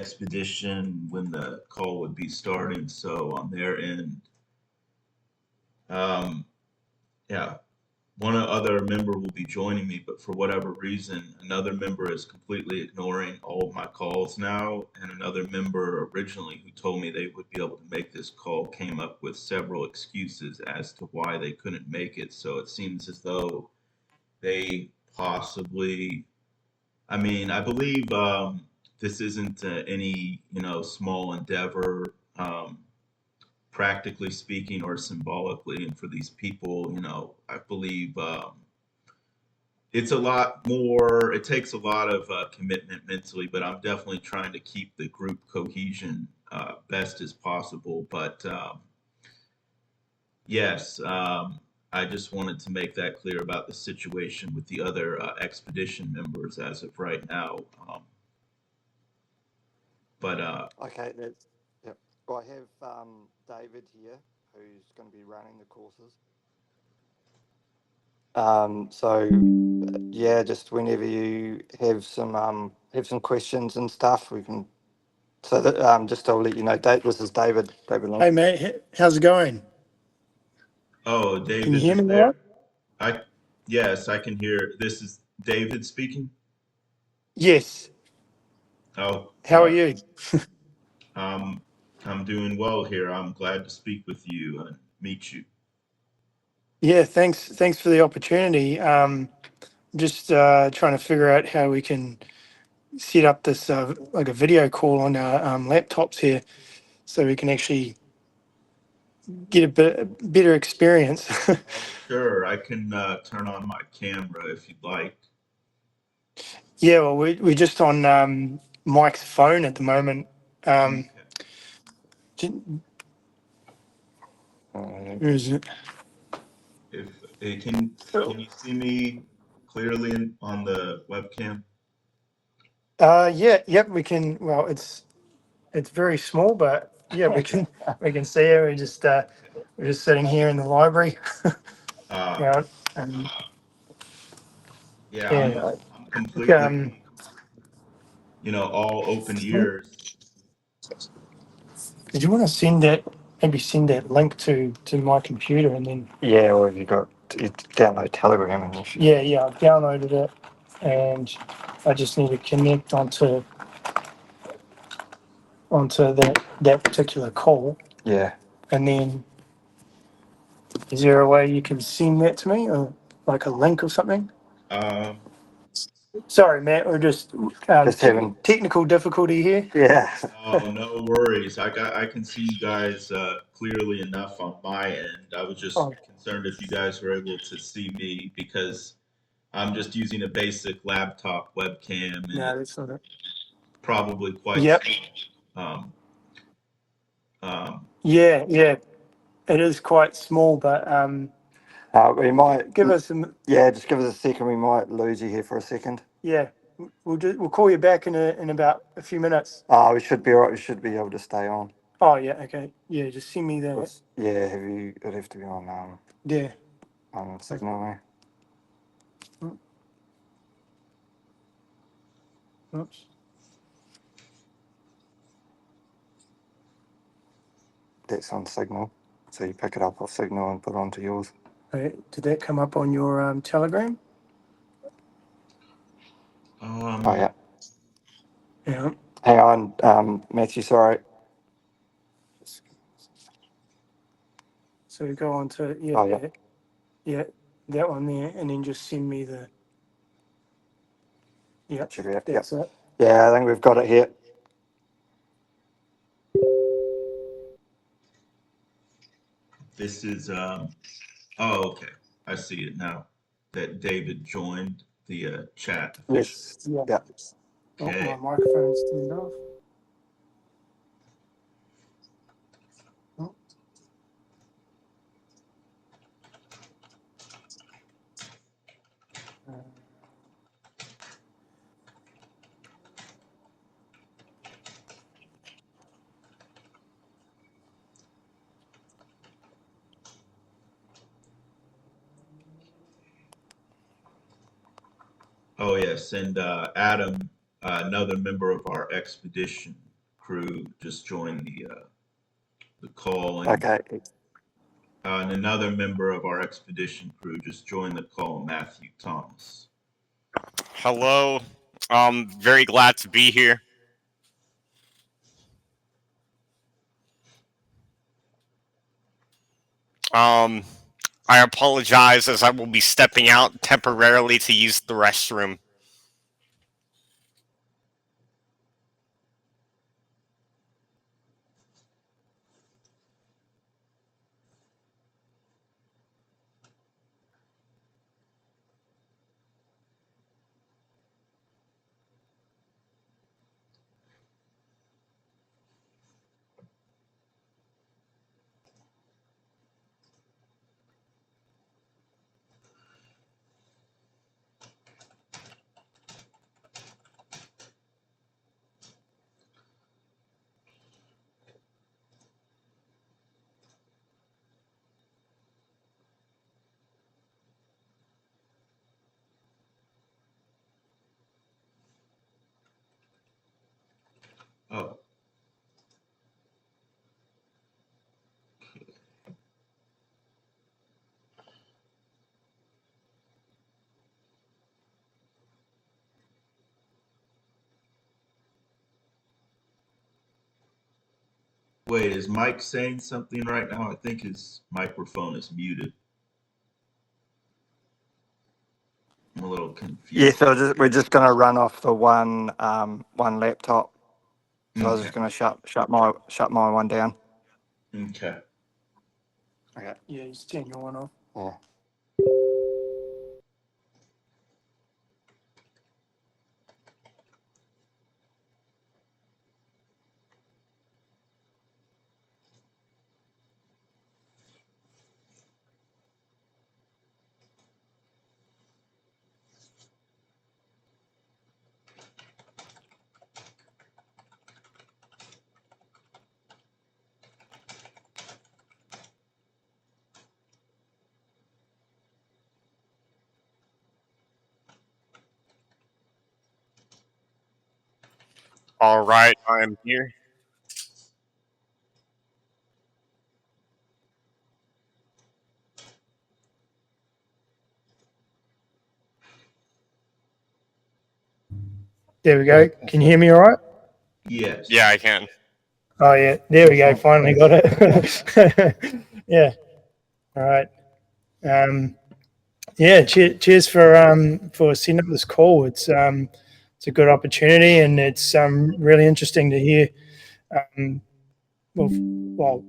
expedition when the call would be starting. So on their end, um, yeah, one other member will be joining me, but for whatever reason, another member is completely ignoring all of my calls now. And another member originally who told me they would be able to make this call came up with several excuses as to why they couldn't make it. So it seems as though they possibly, I mean, I believe this isn't any, small endeavor. Practically speaking or symbolically. And for these people, I believe it's a lot more, it takes a lot of commitment mentally, but I'm definitely trying to keep the group cohesion best as possible. But yes, I just wanted to make that clear about the situation with the other expedition members as of right now. But Okay, that's yep. Well, I have David here, who's going to be running the courses. So yeah, just whenever you have some questions and stuff, we can. So that just I'll let you know, this is David. David Long. Hey mate, how's it going? oh, Can you David hear is me all right? there. I Yes, I can hear. This is David speaking. Yes. Oh, How are you? um, I'm doing well here. I'm glad to speak with you and meet you. Yeah, thanks for the opportunity. Just trying to figure out how we can set up this like a video call on our laptops here, so we can actually get a bit better experience. Oh, sure. I can turn on my camera if you'd like. Yeah, well, we're just on Mike's phone at the moment. Um, Okay. j- Uh, where is it? If can you see me clearly on the webcam? Yeah, yep, we can. Well, it's very small, but yeah, we can see it. We're just sitting here in the library. Uh, Yeah, and yeah, yeah, I'm like, completely, all open ears. did you want to maybe send that link to my computer and then? yeah, or if you download Telegram and you should. Yeah, I've downloaded it, and I just need to connect onto that particular call, Yeah. and then is there a way you can send that to me, or like a link or something? Um, Sorry, Matt, we're just Just having. technical difficulty here. Yeah. oh, no worries. I can see you guys clearly enough on my end. I was just Oh, concerned if you guys were able to see me because I'm just using a basic laptop webcam and no, it's that's not it. probably quite Yep. small. Um, um, Yeah, it is quite small, but We might. give us some. Yeah, just give us a second. We might lose you here for a second. Yeah, we'll call you back in about a few minutes. We should be all right. We should be able to stay on. Oh yeah, okay. Yeah, just send me that. Yeah, it'd have to be Yeah. on Signal. Oops. That's on Signal. So you pick it up off Signal and put it onto yours. Okay, did that come up on your Telegram? Oh yeah. Yeah. Hang on, Matthew. Sorry. So you go on to Oh yeah. yeah, that one there, and then just send me the. Yeah, That should be it. Yep. that's it. Yeah, I think we've got it here. this is oh, okay. I see it now. That David joined the chat officially. Yes. Yeah. Yeah. Oh, my Okay. microphone's turned off. Oh, uh, Oh yes, and Adam, another member of our expedition, crew just joined the call, Okay. and another member of our expedition crew just joined the call, Matthew Thomas. Hello. Very glad to be here. I apologize as I will be stepping out temporarily to use the restroom. Oh, wait, is Mike saying something right now? I think his microphone is muted. I'm a little Yeah, confused. so we're just going to run off the one laptop. So I was Okay. just going to shut my one down. Okay. Okay. Yeah, just turn your one off. Yeah. All right, I am here. There we go. Can you hear me all right? Yes. Yeah, I can. Oh, yeah. There we go. Finally got it. Yeah. All right. Yeah. Cheers for setting up this call. It's a good opportunity, and it's really interesting to hear. Well,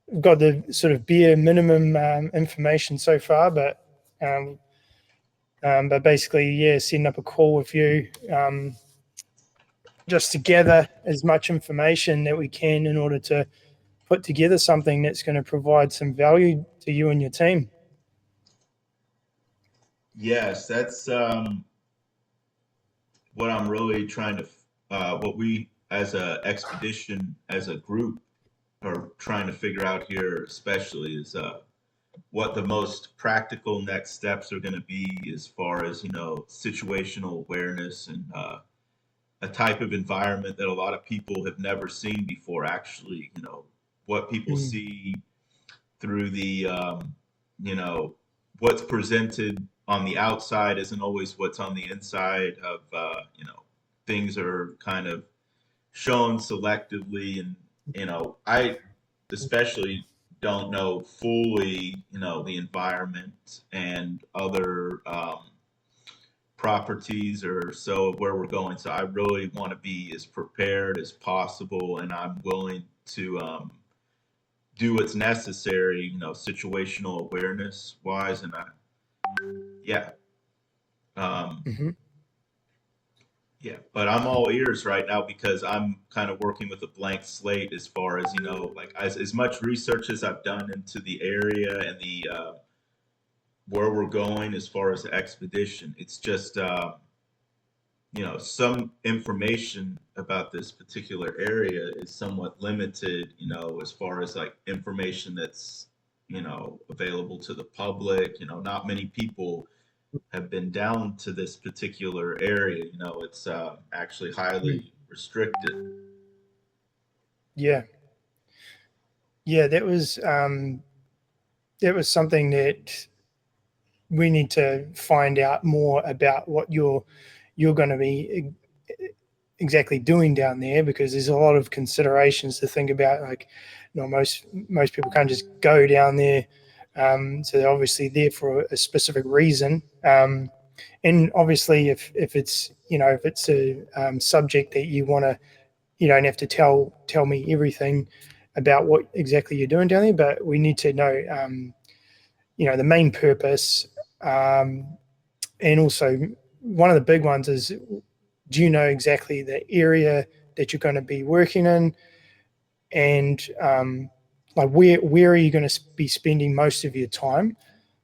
we've got the sort of bare minimum information so far, but basically, yeah, setting up a call with you just to gather as much information that we can in order to put together something that's going to provide some value to you and your team. Yes, that's what I'm really trying to, what we as a expedition, as a group, are trying to figure out here, especially, is what the most practical next steps are going to be as far as situational awareness and a type of environment that a lot of people have never seen before. Actually, what people Mm. see through the what's presented on the outside isn't always what's on the inside of things are kind of shown selectively, and I especially don't know fully the environment and other properties or so of where we're going. So I really want to be as prepared as possible, and I'm willing to do what's necessary, situational awareness wise. And yeah, um, Mm-hmm. yeah, but I'm all ears right now because I'm kind of working with a blank slate as far as, like as much research as I've done into the area and the where we're going as far as the expedition. It's just, some information about this particular area is somewhat limited, as far as like information that's, available to the public. Not many people have been down to this particular area. It's actually highly restricted. Yeah. Yeah, that was something that we need to find out more about what you're going to be exactly doing down there, because there's a lot of considerations to think about. Like, most people can't just go down there, so they're obviously there for a specific reason. And obviously, if it's if it's a subject that you want to, you don't have to tell me everything about what exactly you're doing down there, but we need to know the main purpose. And also, one of the big ones is, do you know exactly the area that you're going to be working in, and like where are you going to be spending most of your time?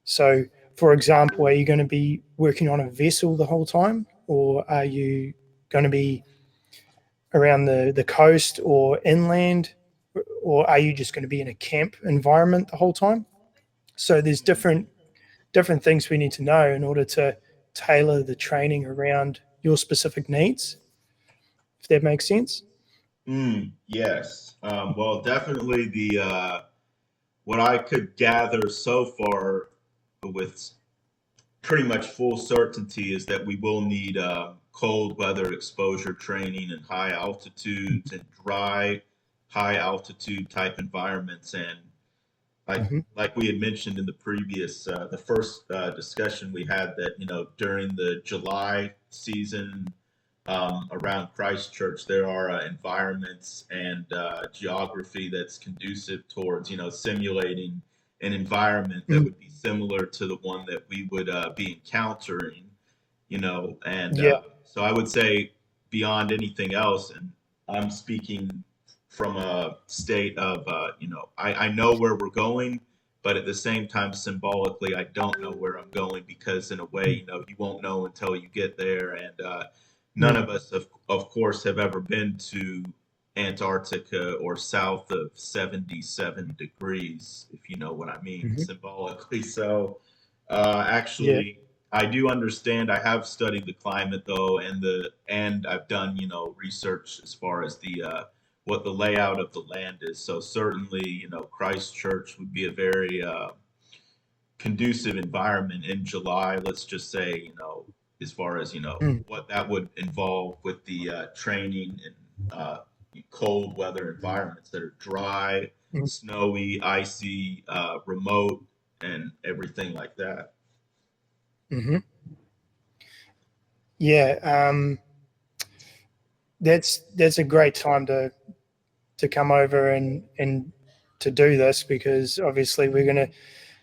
So, for example, are you going to be working on a vessel the whole time, or are you going to be around the coast or inland, or are you just going to be in a camp environment the whole time? So there's different things we need to know in order to tailor the training around your specific needs, if that makes sense. Yes. Well, definitely the what I could gather so far with pretty much full certainty is that we will need cold weather exposure training in high altitudes and dry, high altitude type environments. And Mm-hmm. like we had mentioned in the previous, the first discussion we had, that during the July season around Christchurch, there are environments and geography that's conducive towards simulating an environment that would be similar to the one that we would be encountering, and Yeah. so I would say beyond anything else, and I'm speaking from a state of I know where we're going, but at the same time symbolically I don't know where I'm going, because in a way you won't know until you get there. And none of us of course have ever been to Antarctica or south of 77 degrees, if you know what I mean, Mm-hmm. symbolically. So Yeah. actually I do understand. I have studied the climate though, and I've done research as far as the what the layout of the land is. So certainly Christchurch would be a very conducive environment in July. Let's just say as far as Mm. what that would involve with the training in cold weather environments that are dry, Mm. snowy, icy, remote, and everything like that. Mm-hmm. Yeah. That's a great time to come over and to do this, because obviously we're going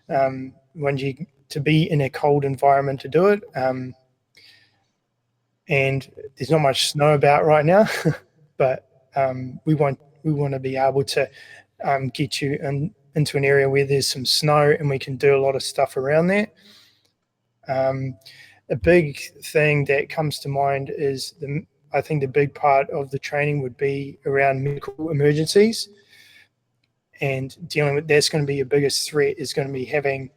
to want you to be in a cold environment to do it. And there's not much snow about right now, but we want to be able to get you into an area where there's some snow and we can do a lot of stuff around there. A big thing that comes to mind is I think the big part of the training would be around medical emergencies, and dealing with that's going to be your biggest threat, is going to be having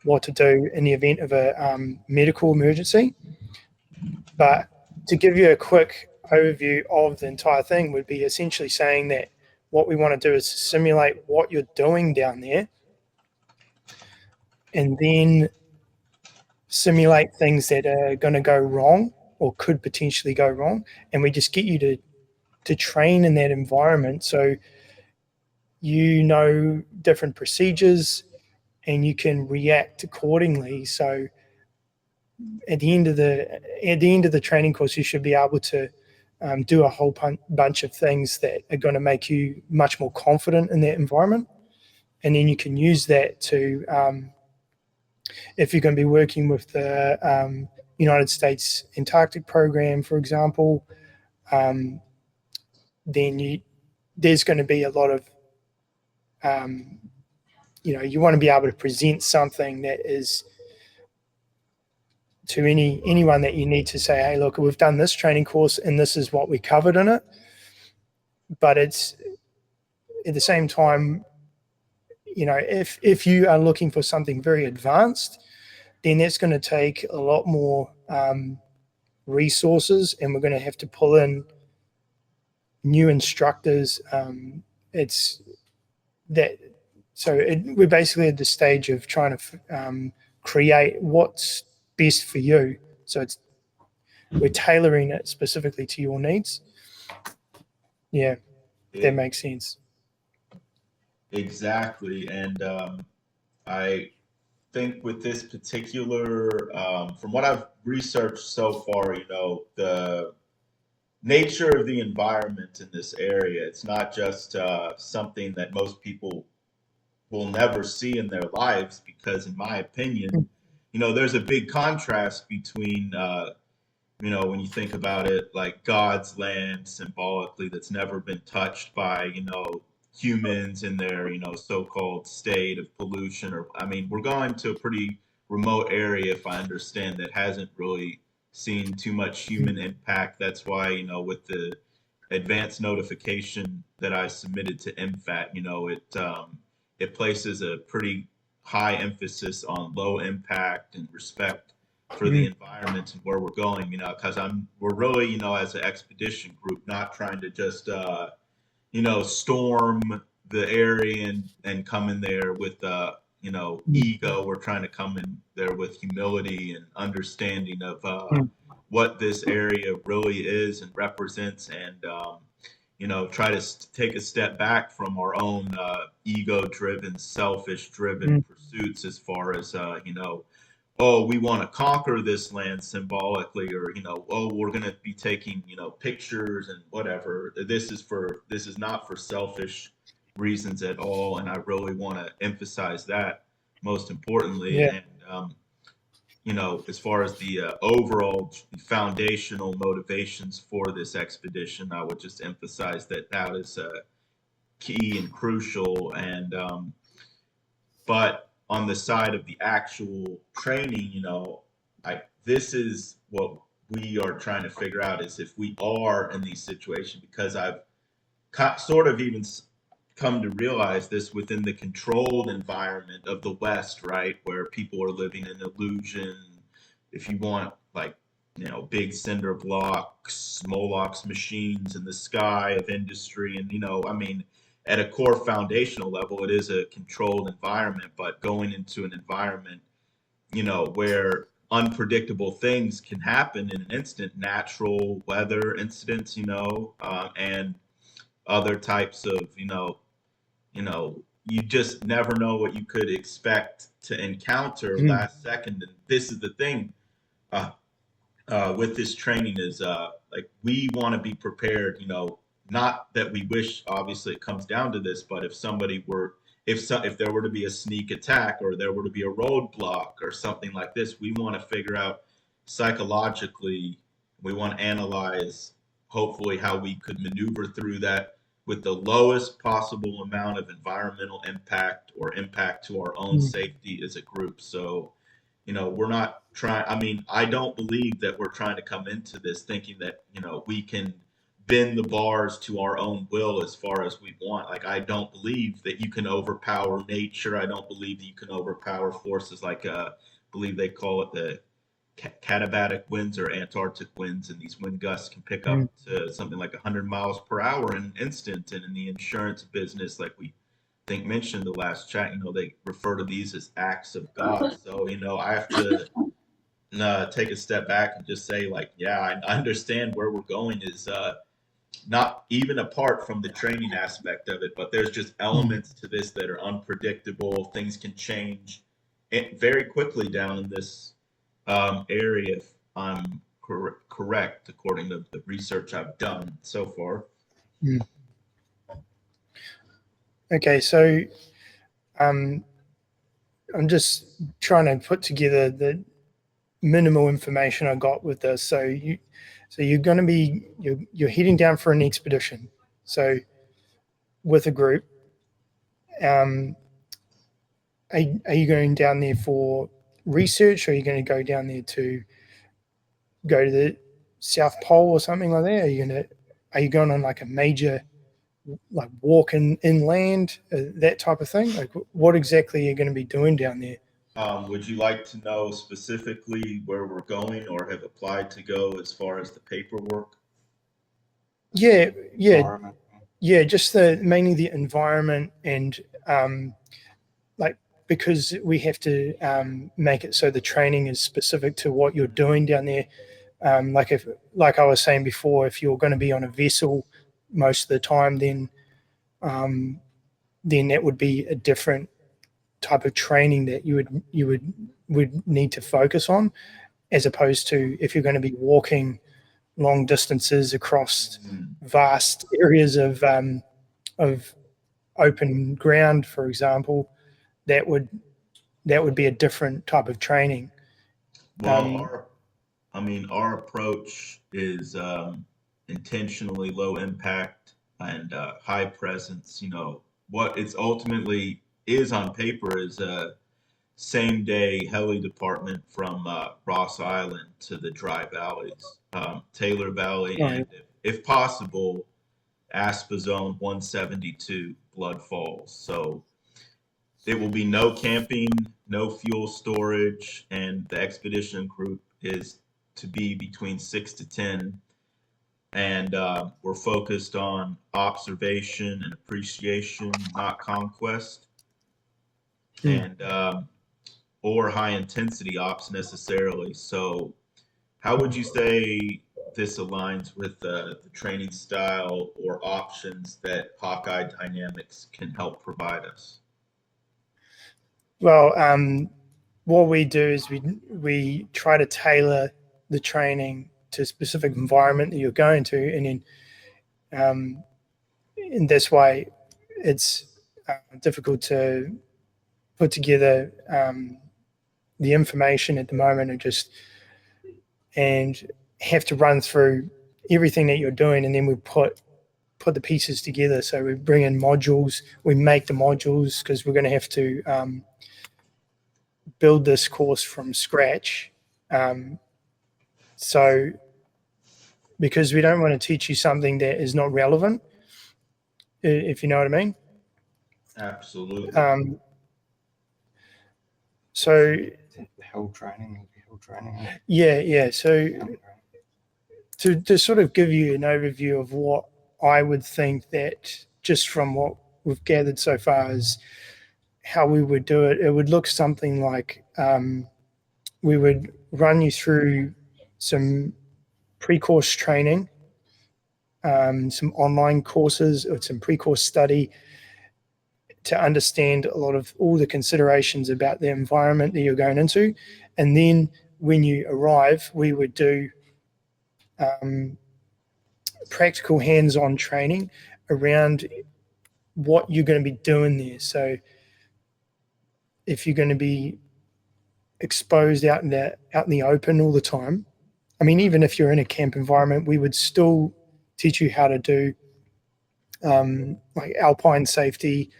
what to do in the event of a medical emergency. But to give you a quick overview of the entire thing would be essentially saying that what we want to do is simulate what you're doing down there, and then simulate things that are going to go wrong or could potentially go wrong. And we just get you to train in that environment, so you know different procedures and you can react accordingly. So at the end of the training course, you should be able to do a whole bunch of things that are going to make you much more confident in that environment, and then you can use that to if you're going to be working with the United States Antarctic program, for example, then there's going to be a lot of you want to be able to present something that is to anyone that you need to say, hey, look, we've done this training course and this is what we covered in it. But it's at the same time, if you are looking for something very advanced, then that's going to take a lot more resources, and we're going to have to pull in new instructors. It's that. So we're basically at the stage of trying to create what's best for you. So we're tailoring it specifically to your needs. Yeah, that makes sense. Exactly. And I think with this particular, from what I've researched so far, the nature of the environment in this area, it's not just something that most people will never see in their lives, because in my opinion, there's a big contrast between when you think about it, like God's land symbolically that's never been touched by, humans in their, so-called state of pollution. Or, I mean, we're going to a pretty remote area, if I understand, that hasn't really seen too much human impact. That's why, with the advanced notification that I submitted to MFAT, it places a pretty high emphasis on low impact and respect for the environment and where we're going, because we're really, as an expedition group, not trying to just, storm the area and come in there with, ego. We're trying to come in there with humility and understanding of what this area really is and represents, and, try to take a step back from our own ego-driven, selfish-driven pursuits as far as, oh, we want to conquer this land symbolically, or, oh, we're going to be taking, pictures and whatever. This is not for selfish reasons at all. And I really want to emphasize that most importantly. Yeah. And, as far as the overall foundational motivations for this expedition, I would just emphasize that is key and crucial. And, but on the side of the actual training, this is what we are trying to figure out, is if we are in these situations, because I've sort of even come to realize this within the controlled environment of the West, right, where people are living in illusion. If you want, like, big cinder blocks, Moloch's machines in the sky of industry, and I mean, at a core foundational level, it is a controlled environment, but going into an environment, where unpredictable things can happen in an instant, natural weather incidents, and other types of, you just never know what you could expect to encounter last second. And this is the thing with this training is like, we want to be prepared, not that we wish, obviously it comes down to this, but if there were to be a sneak attack, or there were to be a roadblock or something like this, we want to figure out psychologically, we want to analyze hopefully how we could maneuver through that with the lowest possible amount of environmental impact or impact to our own safety as a group. So, we're not trying, I mean, I don't believe that we're trying to come into this thinking that, we can bend the bars to our own will as far as we want. Like, I don't believe that you can overpower nature. I don't believe that you can overpower forces like, believe they call it the katabatic winds or Antarctic winds, and these wind gusts can pick up to something like 100 miles per hour in an instant. And in the insurance business, like we think mentioned the last chat, they refer to these as acts of God. So, I have to take a step back and just say, like, yeah, I understand where we're going is not even apart from the training aspect of it, but there's just elements to this that are unpredictable. Things can change very quickly down in this area, if I'm correct, according to the research I've done so far. Okay, so I'm just trying to put together the minimal information I got with this. So you're going to be you're heading down for an expedition. So with a group, are you going down there for research, or are you going to go down there to go to the South Pole or something like that? Are you going on like a major, like, walk inland, that type of thing? Like, what exactly are you going to be doing down there? Would you like to know specifically where we're going or have applied to go as far as the paperwork? Yeah, yeah, environment? yeah. Just mainly the environment and like because we have to make it so the training is specific to what you're doing down there. Like I was saying before, if you're going to be on a vessel most of the time, then that would be a different type of training that you would need to focus on, as opposed to if you're going to be walking long distances across Mhm. vast areas of open ground, for example. That would be a different type of training. Well, Um, our approach is intentionally low impact and high presence. You know, what it's ultimately is on paper is a same day heli department from Ross Island to the dry valleys, Taylor Valley, right. and if possible, Aspa Zone 172 Blood Falls. So it will be no camping, no fuel storage, and the expedition group is to be between 6 to 10. And we're focused on observation and appreciation, not conquest, Mm. and or high intensity ops necessarily. So, how would you say this aligns with the training style or options that Hawkeye Dynamics can help provide us? Well, what we do is we try to tailor the training to a specific environment that you're going to, and then in this way, it's difficult to put together the information at the moment, and have to run through everything that you're doing, and then we put the pieces together. So we bring in modules, we make the modules because we're going to have to build this course from scratch. Um, so because we don't want to teach you something that is not relevant, if you know what I mean. Absolutely. Um, so Hill training, yeah. So to sort of give you an overview of what I would think that just from what we've gathered so far is how we would do it, it would look something like we would run you through some pre-course training, some online courses or some pre-course study to understand a lot of all the considerations about the environment that you're going into. And then when you arrive, we would do um, practical hands-on training around what you're going to be doing there. So if you're going to be exposed out in the open all the time, I mean, even if you're in a camp environment, we would still teach you how to do like alpine safety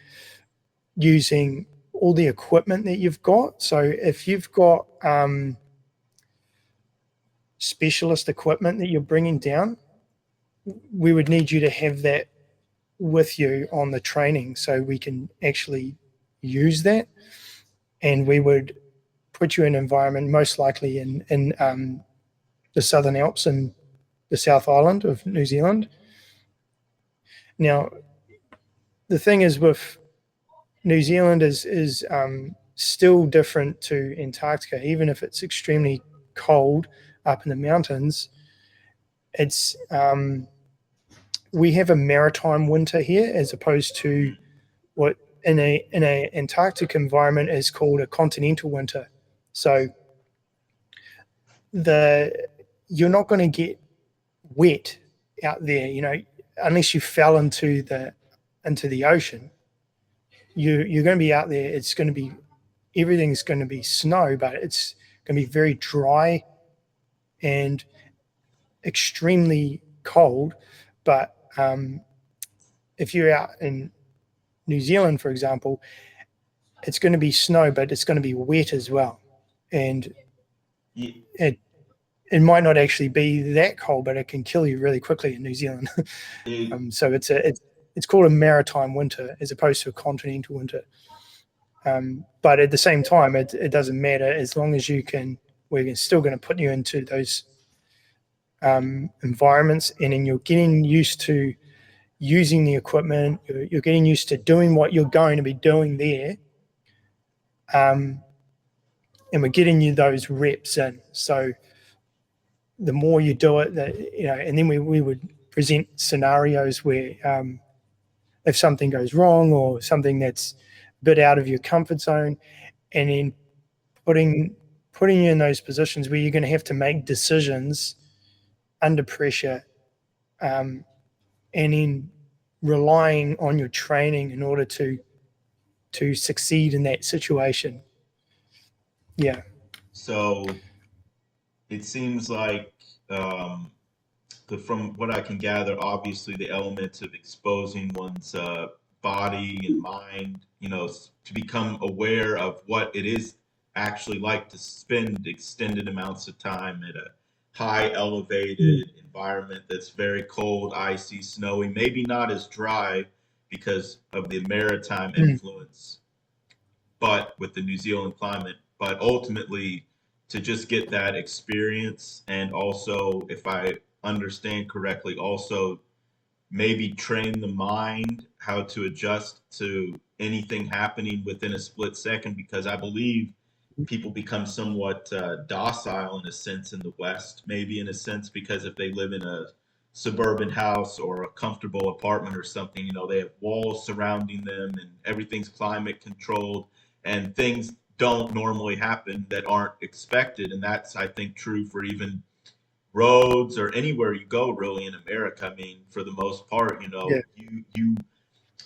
using all the equipment that you've got. So if you've got specialist equipment that you're bringing down, we would need you to have that with you on the training so we can actually use that. And we would put you in an environment, most likely in the Southern Alps and the South Island of New Zealand. Now, the thing is with New Zealand is still different to Antarctica, even if it's extremely cold up in the mountains. It's we have a maritime winter here as opposed to what in a Antarctic environment is called a continental winter. So you're not going to get wet out there, unless you fell into the ocean. You're going to be out there. It's going to be everything's going to be snow, but it's going to be very dry and extremely cold. But if you're out in New Zealand, for example, it's going to be snow, but it's going to be wet as well, and Yeah, it might not actually be that cold, but it can kill you really quickly in New Zealand. it, So it's called a maritime winter as opposed to a continental winter. But at the same time, it doesn't matter as long as we're still going to put you into those environments, and then you're getting used to using the equipment, you're getting used to doing what you're going to be doing there, and we're getting you those reps in. So the more you do it, and then we would present scenarios where if something goes wrong or something that's a bit out of your comfort zone, and then putting you in those positions where you're going to have to make decisions under pressure, and then relying on your training in order to succeed in that situation. Yeah. So it seems like, from what I can gather, obviously the elements of exposing one's body and mind, to become aware of what it is actually like to spend extended amounts of time at a high elevated environment that's very cold, icy, snowy, maybe not as dry because of the maritime influence, but with the New Zealand climate, but ultimately to just get that experience, and also, if I understand correctly, also maybe train the mind how to adjust to anything happening within a split second, because I believe people become somewhat docile in a sense in the West, maybe in a sense because if they live in a suburban house or a comfortable apartment or something, they have walls surrounding them and everything's climate controlled, and things don't normally happen that aren't expected. And that's, I think, true for even roads or anywhere you go really in America. I mean, for the most part, Yeah. you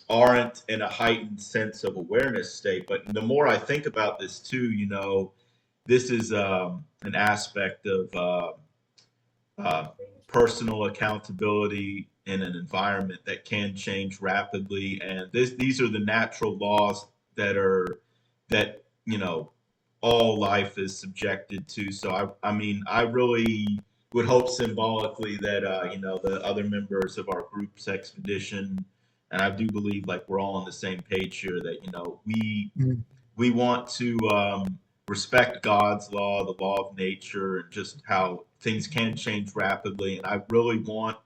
aren't in a heightened sense of awareness state. But the more I think about this too, this is an aspect of uh, personal accountability in an environment that can change rapidly, and these are the natural laws that all life is subjected to. So I mean, I really would hope symbolically that the other members of our group's expedition, and I do believe like we're all on the same page here, that we want to respect God's law, the law of nature, and just how things can change rapidly. And I really want,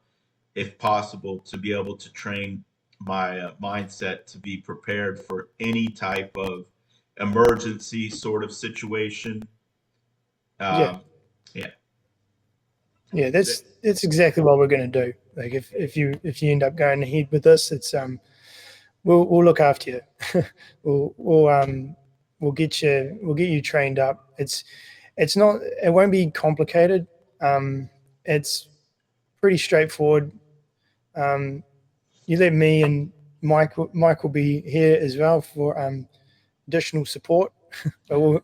if possible, to be able to train my mindset to be prepared for any type of emergency sort of situation. Yeah. Um, yeah. Yeah, that's exactly what we're going to do. Like if you end up going ahead with this, it's we'll look after you. We'll get you trained up. It won't be complicated. It's pretty straightforward. You let me and Mike will be here as well for additional support. But we'll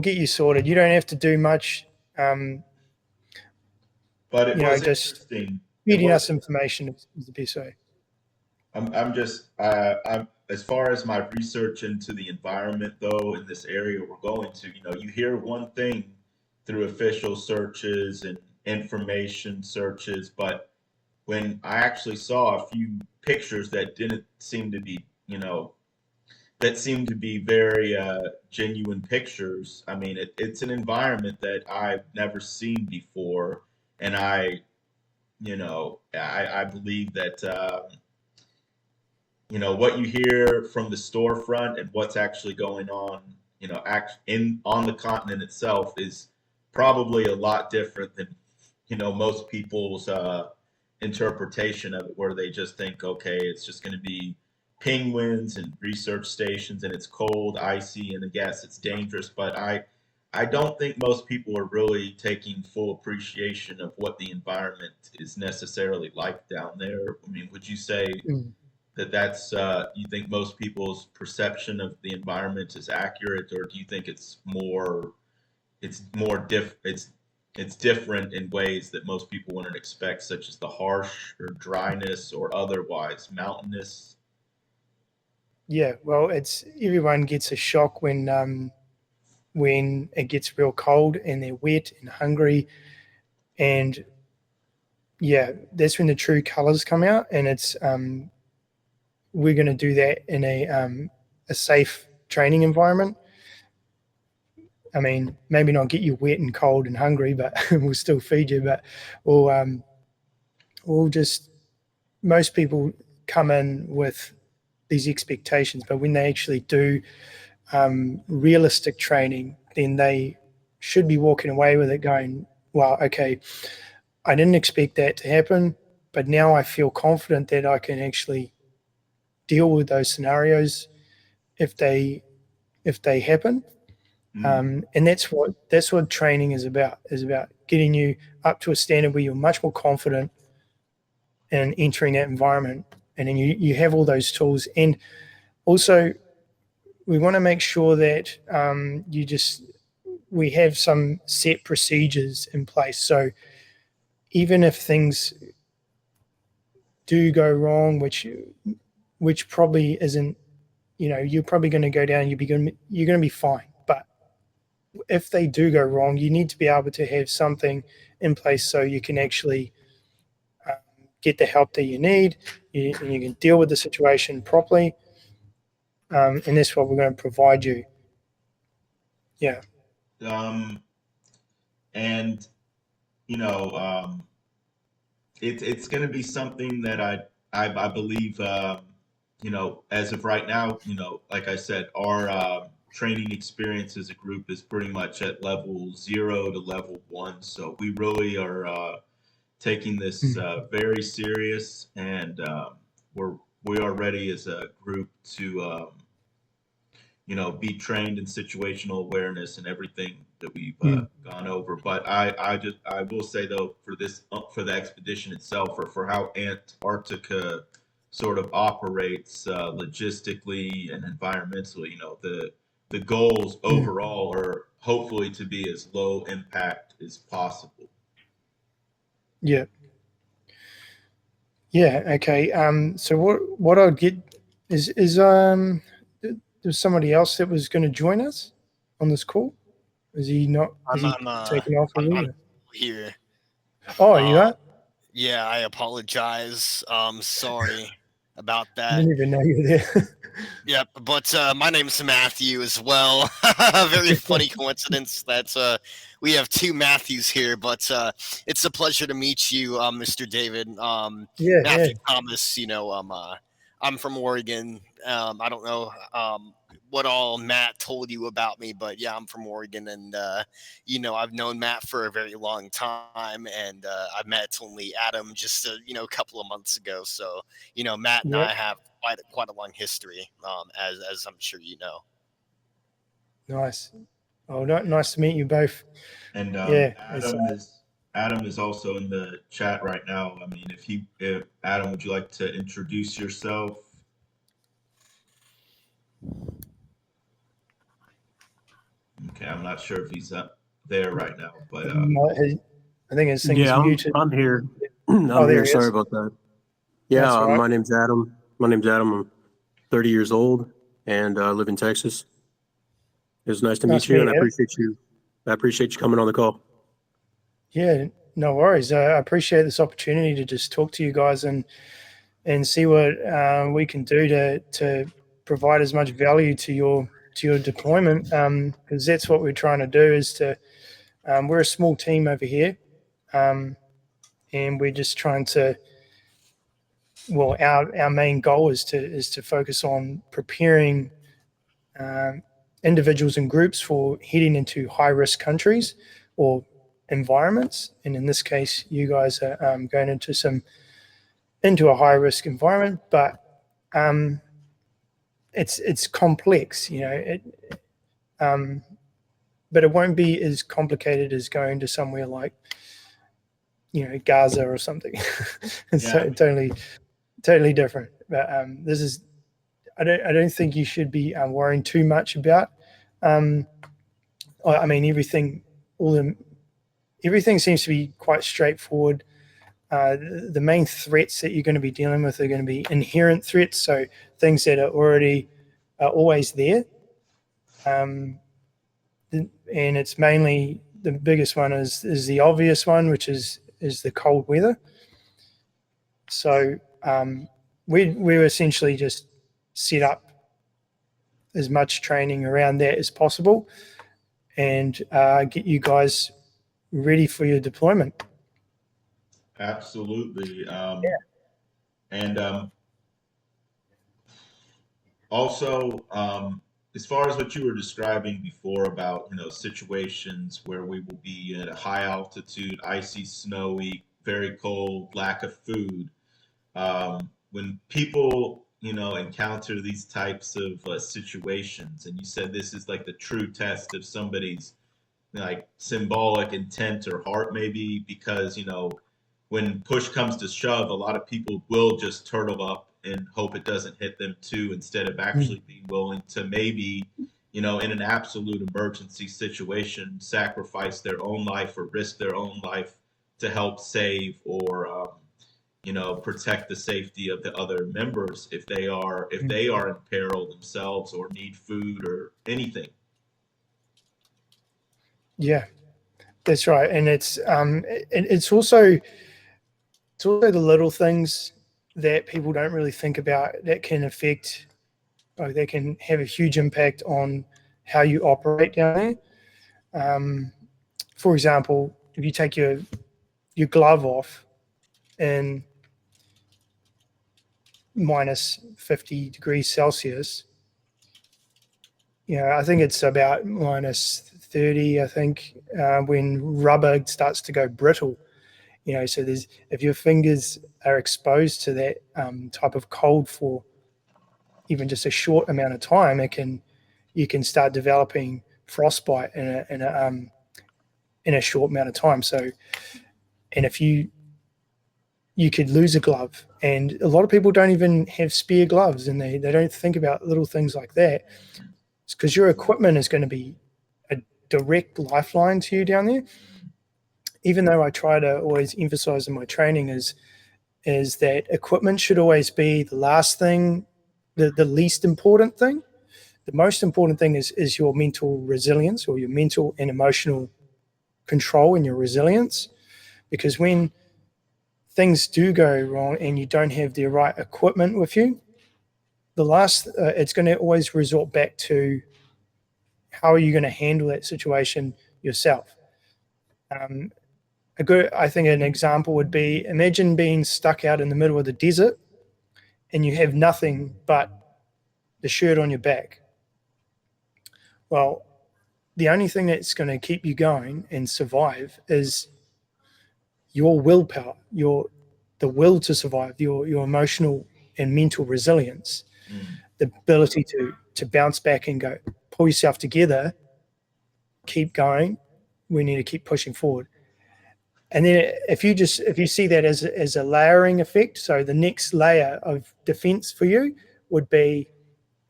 get you sorted. You don't have to do much. But it was Just interesting. It feeding was. us information is the best way. I'm just I'm as far as my research into the environment though in this area we're going to, you hear one thing through official searches and information searches, but when I actually saw a few pictures that didn't seem to be, that seemed to be very genuine pictures. I mean, it's an environment that I've never seen before, and I believe that. What you hear from the storefront and what's actually going on, on the continent itself is probably a lot different than, most people's interpretation of it, where they just think, okay, it's just going to be penguins and research stations and it's cold, icy, and I guess it's dangerous. But I don't think most people are really taking full appreciation of what the environment is necessarily like down there. I mean, would you say Mm. that's you think most people's perception of the environment is accurate, or do you think it's different in ways that most people wouldn't expect, such as the harsh or dryness or otherwise mountainous? Yeah, well, it's everyone gets a shock when it gets real cold and they're wet and hungry, and yeah, that's when the true colors come out, and it's we're going to do that in a safe training environment. I mean, maybe not get you wet and cold and hungry, but we'll still feed you. But we'll just, most people come in with these expectations, but when they actually do realistic training, then they should be walking away with it going, well, okay, I didn't expect that to happen, but now I feel confident that I can actually deal with those scenarios if they happen. And that's what training is about getting you up to a standard where you're much more confident in entering that environment, and then you have all those tools. And also, we want to make sure that we have some set procedures in place. So even if things do go wrong, which probably isn't, you're probably going to go down. You're going to be fine. But if they do go wrong, you need to be able to have something in place so you can actually get the help that you need, and you can deal with the situation properly. And that's what we're going to provide you. Yeah. And it's going to be something that I believe, as of right now, like I said, our training experience as a group is pretty much at level 0 to level 1. So we really are taking this very serious, and we are ready as a group to be trained in situational awareness and everything that we've gone over. But I will say though, for the expedition itself, or for how Antarctica sort of operates logistically and environmentally, the goals overall are hopefully to be as low impact as possible. Yeah. Yeah. Okay. So what I'll get is there's somebody else that was going to join us on this call. Is he not? Is he taking off already? I'm here. Oh, you are? Yeah, I apologize. Sorry about I that. didn't even know you were there. Yep, but my name's Matthew as well. Very funny coincidence that we have two Matthews here, but it's a pleasure to meet you, Mr. David. Yeah. Matthew Thomas, I'm from Oregon. I don't know what all Matt told you about me, but yeah, I'm from Oregon, and I've known Matt for a very long time, and I met only Adam just a couple of months ago. So Matt and I have quite a long history, as I'm sure you know. Nice. Oh, nice to meet you both. And Yeah. Adam is also in the chat right now. I mean, if Adam, would you like to introduce yourself? Okay, I'm not sure if he's up there right now, but I think his thing is muted. I'm here. I'm here. Sorry about that. Yeah, right. My name's Adam. I'm 30 years old, and I live in Texas. It was nice to meet you, and I appreciate you coming on the call. Yeah, no worries. I appreciate this opportunity to just talk to you guys and see what we can do to provide as much value to your deployment, because that's what we're trying to do. We're a small team over here, and we're just trying to. Well, our main goal is to focus on preparing individuals and groups for heading into high risk countries or environments, and in this case, you guys are going into a high risk environment, but it's complex, but it won't be as complicated as going to somewhere like Gaza or something. It's totally different. But this is I don't think you should be worrying too much about. I mean, everything seems to be quite straightforward. The main threats that you're going to be dealing with are going to be inherent threats, so things that are always there. And it's mainly, the biggest one is the obvious one, which is the cold weather. So we're essentially just set up as much training around that as possible. and get you guys ready for your deployment. Absolutely. And also, as far as what you were describing before about, situations where we will be at a high altitude, icy, snowy, very cold, lack of food, when people, encounter these types of situations, and you said this is like the true test of somebody's like symbolic intent or heart, maybe because when push comes to shove, a lot of people will just turtle up and hope it doesn't hit them too, instead of actually being willing to maybe, in an absolute emergency situation, sacrifice their own life or risk their own life to help save or protect the safety of the other members if they are in peril themselves or need food or anything. Yeah, that's right. And it's also the little things that people don't really think about that can affect, or that can have a huge impact on how you operate down there. For example, if you take your glove off in minus 50 degrees Celsius, I think it's about minus 30, I think, when rubber starts to go brittle. So if your fingers are exposed to that type of cold for even just a short amount of time, you can start developing frostbite in a short amount of time. So, and if you could lose a glove, and a lot of people don't even have spare gloves, and they don't think about little things like that. It's because your equipment is going to be a direct lifeline to you down there. Even though I try to always emphasize in my training is that equipment should always be the last thing, the least important thing. The most important thing is your mental resilience, or your mental and emotional control and your resilience. Because when things do go wrong and you don't have the right equipment with you, it's going to always resort back to how are you going to handle that situation yourself. I think an example would be, imagine being stuck out in the middle of the desert and you have nothing but the shirt on your back. Well, the only thing that's going to keep you going and survive is your willpower, the will to survive, your emotional and mental resilience, the ability to bounce back and go, pull yourself together, keep going. We need to keep pushing forward. And then if you see that as a layering effect, so the next layer of defense for you would be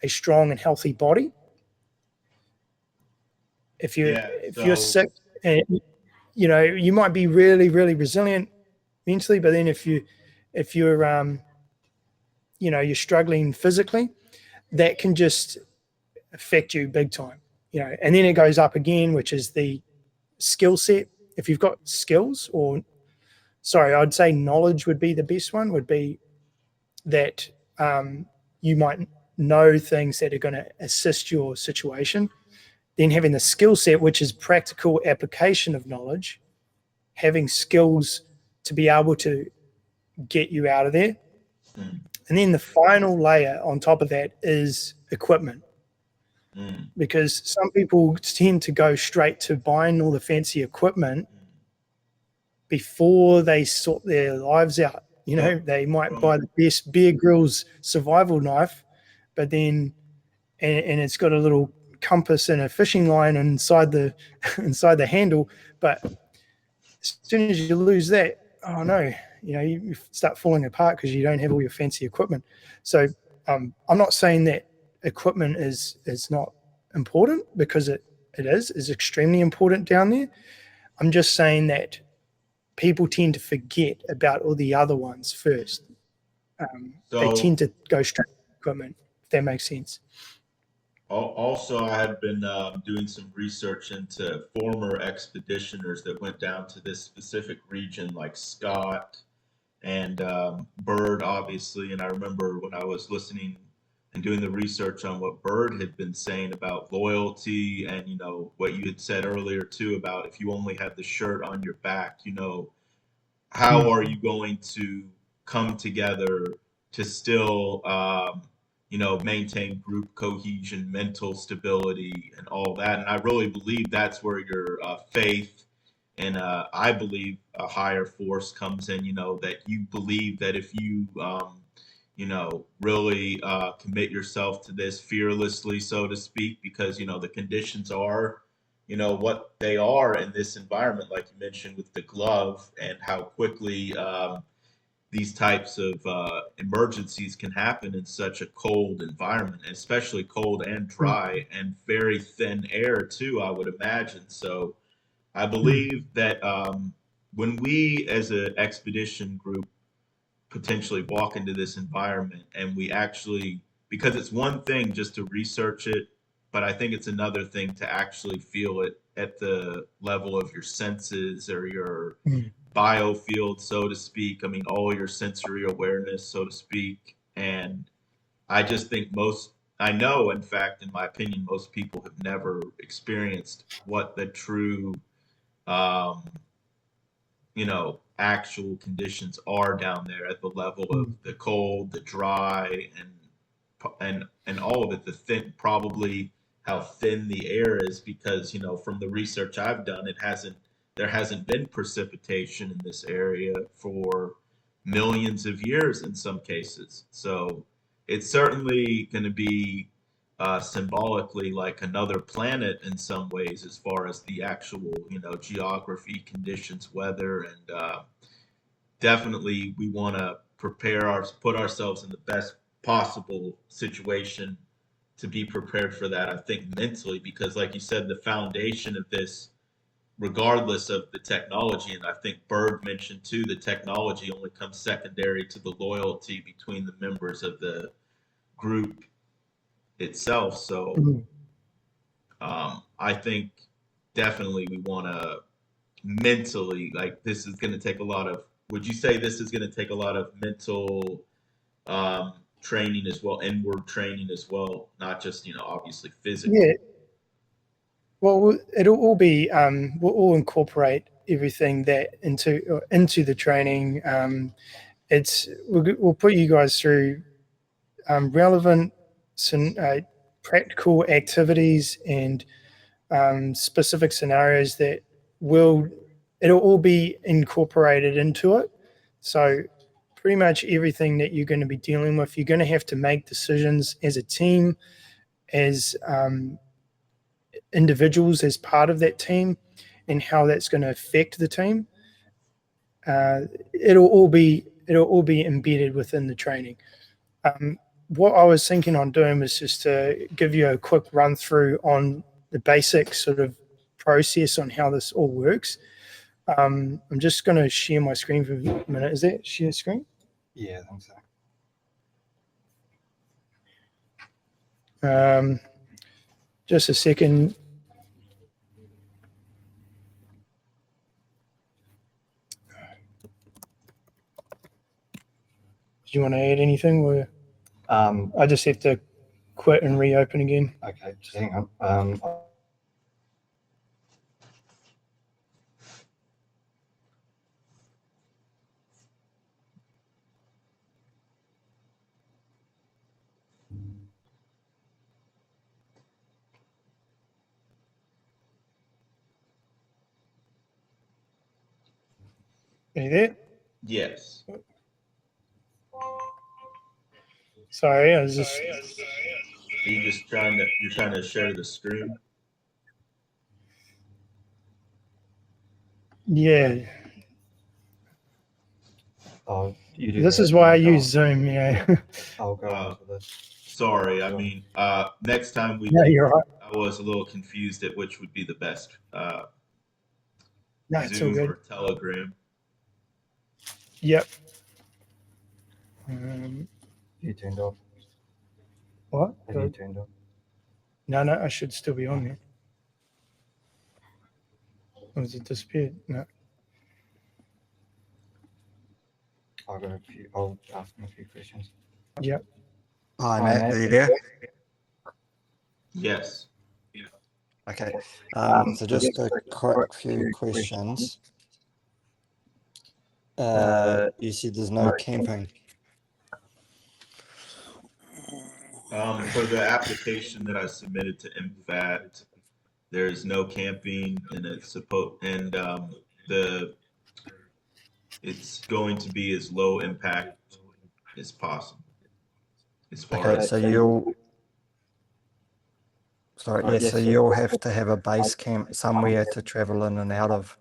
a strong and healthy body. If you're sick, and you might be really, really resilient mentally, but then if you're you're struggling physically, that can just affect you big time. And then it goes up again, which is the skill set. If you've got skills, I'd say knowledge would be the best one, would be that you might know things that are going to assist your situation. Then having the skill set, which is practical application of knowledge, having skills to be able to get you out of there. And then the final layer on top of that is equipment. Because some people tend to go straight to buying all the fancy equipment before they sort their lives out. They might buy the best Bear Grylls survival knife, but then, and it's got a little compass and a fishing line inside the handle. But as soon as you lose that, oh no, you start falling apart because you don't have all your fancy equipment. So I'm not saying that equipment is not important, because it is extremely important down there. I'm just saying that people tend to forget about all the other ones first. They tend to go straight to equipment, if that makes sense. Also, I had been doing some research into former expeditioners that went down to this specific region, like Scott and Bird, obviously. And I remember when I was listening and doing the research on what Bird had been saying about loyalty, and what you had said earlier too about if you only had the shirt on your back, how are you going to come together to still maintain group cohesion, mental stability, and all that. And I really believe that's where your faith and I believe a higher force comes in, that you believe that if you really commit yourself to this fearlessly, so to speak, because the conditions are what they are in this environment, like you mentioned with the glove, and how quickly these types of emergencies can happen in such a cold environment, especially cold and dry and very thin air too, I would imagine. So I believe that when we as an expedition group potentially walk into this environment and we actually, because it's one thing just to research it, but I think it's another thing to actually feel it at the level of your senses or your biofield, so to speak. I mean, all your sensory awareness, so to speak. And I just think I know, in fact, in my opinion, most people have never experienced what the true um, actual conditions are down there at the level of the cold, the dry, and all of it, the thin, probably how thin the air is, because from the research I've done, there hasn't been precipitation in this area for millions of years in some cases. So it's certainly going to be symbolically like another planet in some ways, as far as the actual geography, conditions, weather, and definitely we want to put ourselves in the best possible situation to be prepared for that. I think mentally, because like you said, the foundation of this, regardless of the technology, and I think Bird mentioned too, the technology only comes secondary to the loyalty between the members of the group itself. So I think definitely we want to mentally, like, this is going to take a lot of, would you say this is going to take a lot of mental training as well, inward training as well, not just obviously physical? Yeah. Well, it'll all be we'll all incorporate everything that into the training. We'll put you guys through relevant, practical activities and specific scenarios that it'll all be incorporated into it. So pretty much everything that you're going to be dealing with, you're going to have to make decisions as a team, as individuals, as part of that team, and how that's going to affect the team. It'll all be embedded within the training. What I was thinking on doing was just to give you a quick run through on the basic sort of process on how this all works. I'm just going to share my screen for a minute. Is that share screen? Yeah, I think so. Just a second. Do you want to add anything? Or I just have to quit and reopen again. Okay, just hang on. Are you there? Yes. Sorry, I was just. Are you just you're trying to share the screen? Yeah. Oh, you do. This is why I use Zoom. Yeah. I'll go on to this. Sorry, I mean, next time we. No, you're right. I was a little confused at which would be the best. No, it's all Zoom good. or Telegram. Yep. You turned off. What? Have you turned off? No, I should still be on there. Or has it disappeared? No. I'll ask him a few questions. Yep. Hi, Matt. Are you there? Yes. Okay. So just a quick few questions. You said there's no camping. For the application that I submitted to MFAT, there's no camping, and it's going to be as low impact as possible. As far Okay, as so you'll have to have a base camp somewhere to travel in and out of,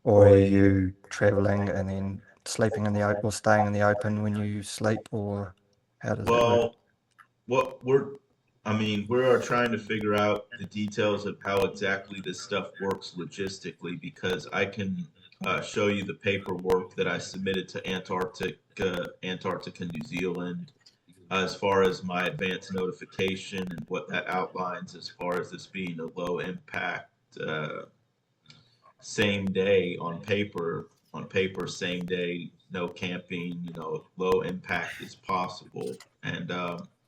or are you traveling and then sleeping in the open or staying in the open when you sleep, or how does that work? Well, we are trying to figure out the details of how exactly this stuff works logistically, because I can show you the paperwork that I submitted to Antarctica, New Zealand, as far as my advance notification and what that outlines as far as this being a low impact, same day on paper, same day, no camping, low impact is possible. And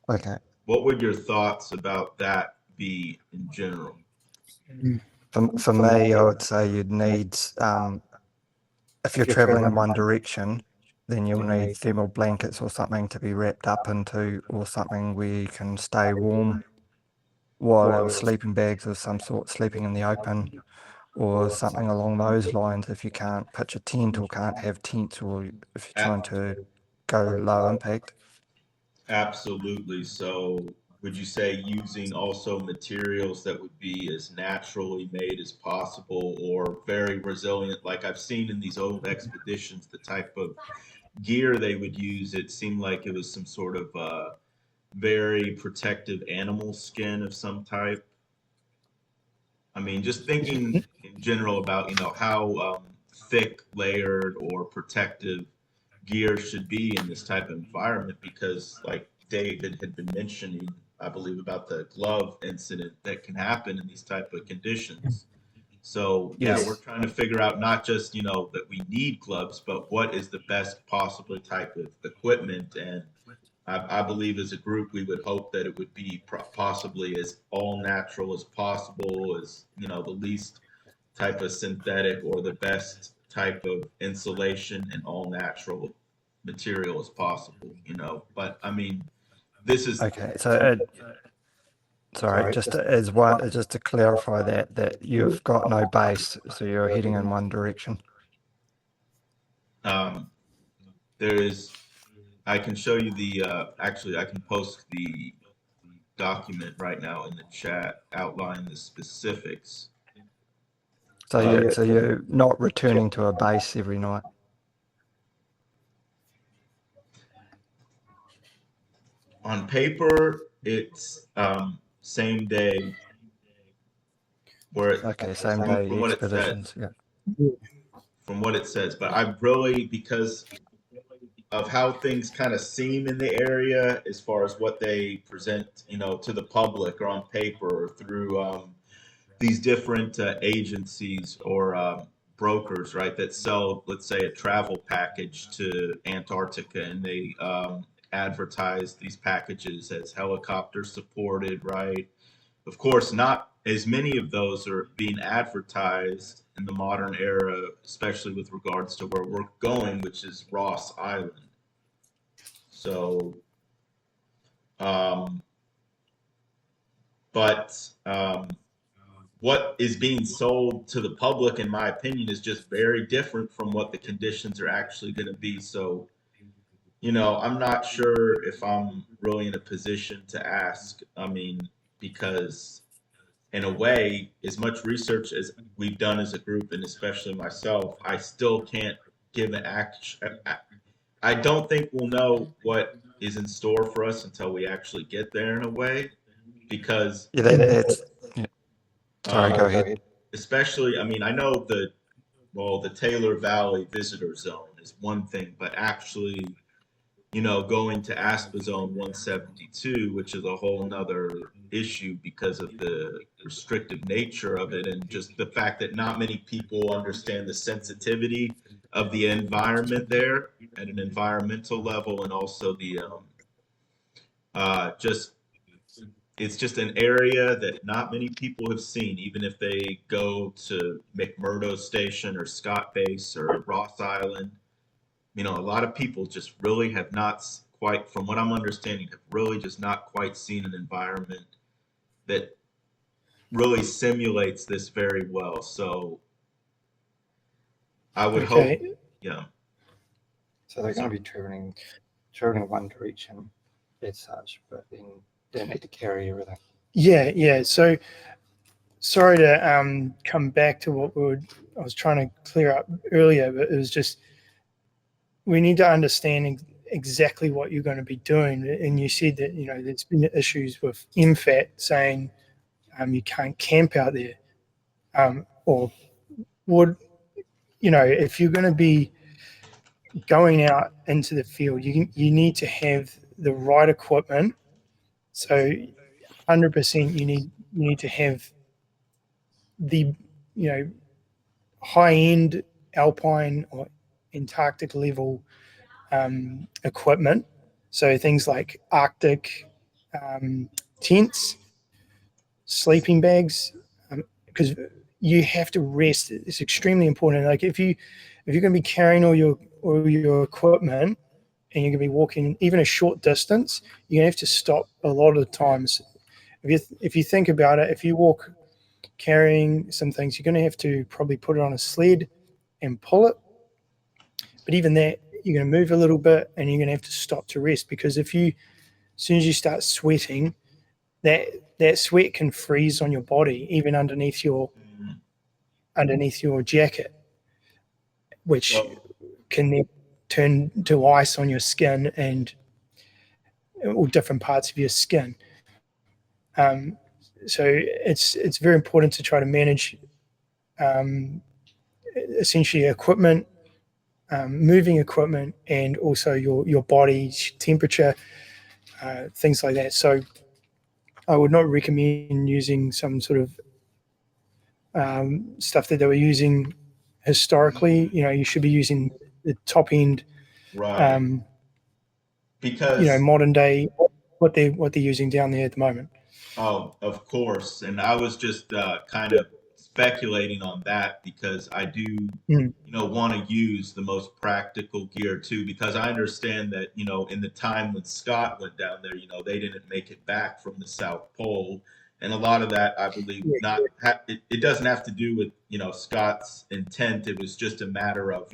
Okay. what would your thoughts about that be in general? For me, I would say you'd need, if you're traveling in one direction, then you'll need thermal blankets or something to be wrapped up into, or something where you can stay warm, or sleeping bags of some sort, sleeping in the open, or something along those lines if you can't pitch a tent or can't have tents, or if you're trying to go low impact. Absolutely. So would you say using also materials that would be as naturally made as possible or very resilient? Like I've seen in these old expeditions, the type of gear they would use, it seemed like it was some sort of very protective animal skin of some type. I mean, just thinking in general about, how thick, layered, or protective gear should be in this type of environment, because, like David had been mentioning, I believe, about the glove incident that can happen in these type of conditions. So, yeah, we're Yes. trying to figure out not just, that we need gloves, but what is the best possible type of equipment. And I believe as a group, we would hope that it would be possibly as all natural as possible, as, the least type of synthetic or the best type of insulation and all natural material as possible. But I mean, this is Okay, so sorry, just to clarify that you've got no base, so you're heading in one direction. um, I can show you actually I can post the document right now in the chat, outline the specifics. So you're not returning to a base every night. On paper, it's same day. Okay, same day From what it says, expeditions. Yeah. from what it says, but I really, because of how things kind of seem in the area as far as what they present, to the public or on paper or through these different agencies or brokers, right, that sell, let's say, a travel package to Antarctica, and they advertise these packages as helicopter supported, right? Of course, not as many of those are being advertised in the modern era, especially with regards to where we're going, which is Ross Island. So, um, but what is being sold to the public, in my opinion, is just very different from what the conditions are actually going to be. So, I'm not sure if I'm really in a position to ask. I mean, because in a way, as much research as we've done as a group, and especially myself, I still can't give an action. I don't think we'll know what is in store for us until we actually get there, in a way, because Yeah, that's. Yeah. Sorry, go um, ahead. especially, I mean, I know the Taylor Valley Visitor Zone is one thing, but actually, going to ASPA Zone 172, which is a whole nother issue because of the restrictive nature of it, and just the fact that not many people understand the sensitivity of the environment there at an environmental level, and also Just it's just an area that not many people have seen, even if they go to McMurdo Station or Scott Base or Ross Island. You know, a lot of people just really have not quite, from what I'm understanding, have really just not quite seen an environment that really simulates this very well. So I would hope, Okay. yeah. So they're going to be traveling one direction as such, but then they need to carry everything. Yeah. So sorry to come back to what I was trying to clear up earlier, but it was just we need to understand exactly what you're going to be doing. And you said that there's been issues with MFAT saying you can't camp out there, or would if you're going to be going out into the field, you need to have the right equipment. So 100% you need to have the high end alpine or Antarctic level equipment. So things like Arctic tents, sleeping bags, because you have to rest. It's extremely important. Like if you're going to be carrying all your equipment and you're going to be walking even a short distance, you're going to have to stop a lot of the times. If you think about it, if you walk carrying some things, you're going to have to probably put it on a sled and pull it. But even that, you're going to move a little bit and you're going to have to stop to rest, because as soon as you start sweating, that sweat can freeze on your body, even underneath your jacket, which can then turn to ice on your skin and all different parts of your skin. So it's very important to try to manage essentially equipment, moving equipment, and also your body's temperature, things like that. So I would not recommend using some sort of stuff that they were using historically. You should be using the top end, Right. Because modern day, what they're using down there at the moment. oh, of course. And I was just kind of speculating on that because I do, want to use the most practical gear too, because I understand that, in the time when Scott went down there, they didn't make it back from the South Pole. And a lot of that, I believe, it doesn't have to do with, Scott's intent. It was just a matter of,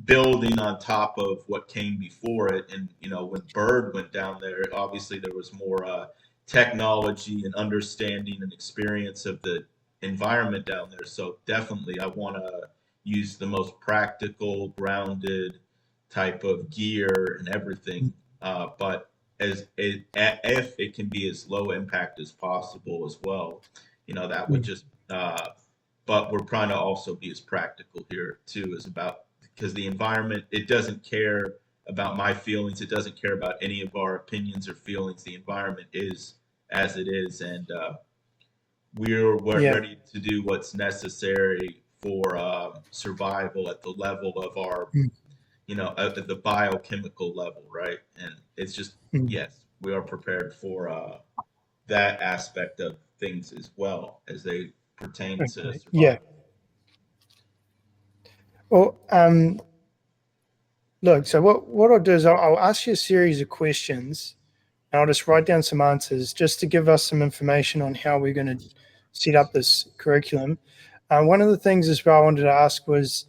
building on top of what came before it. And, when Byrd went down there, obviously there was more technology and understanding and experience of the environment down there. So definitely I want to use the most practical, grounded type of gear and everything. But if it can be as low impact as possible as well, that would just, but we're trying to also be as practical here too, because the environment, it doesn't care about my feelings. It doesn't care about any of our opinions or feelings. The environment is as it is, and we're ready to do what's necessary for survival at the level of our, at the biochemical level, right? And it's just, yes, we are prepared for that aspect of things as well as they pertain to survival. Yeah. Well, look, so what I'll do is I'll ask you a series of questions, and I'll just write down some answers just to give us some information on how we're going to set up this curriculum. One of the things as well I wanted to ask was,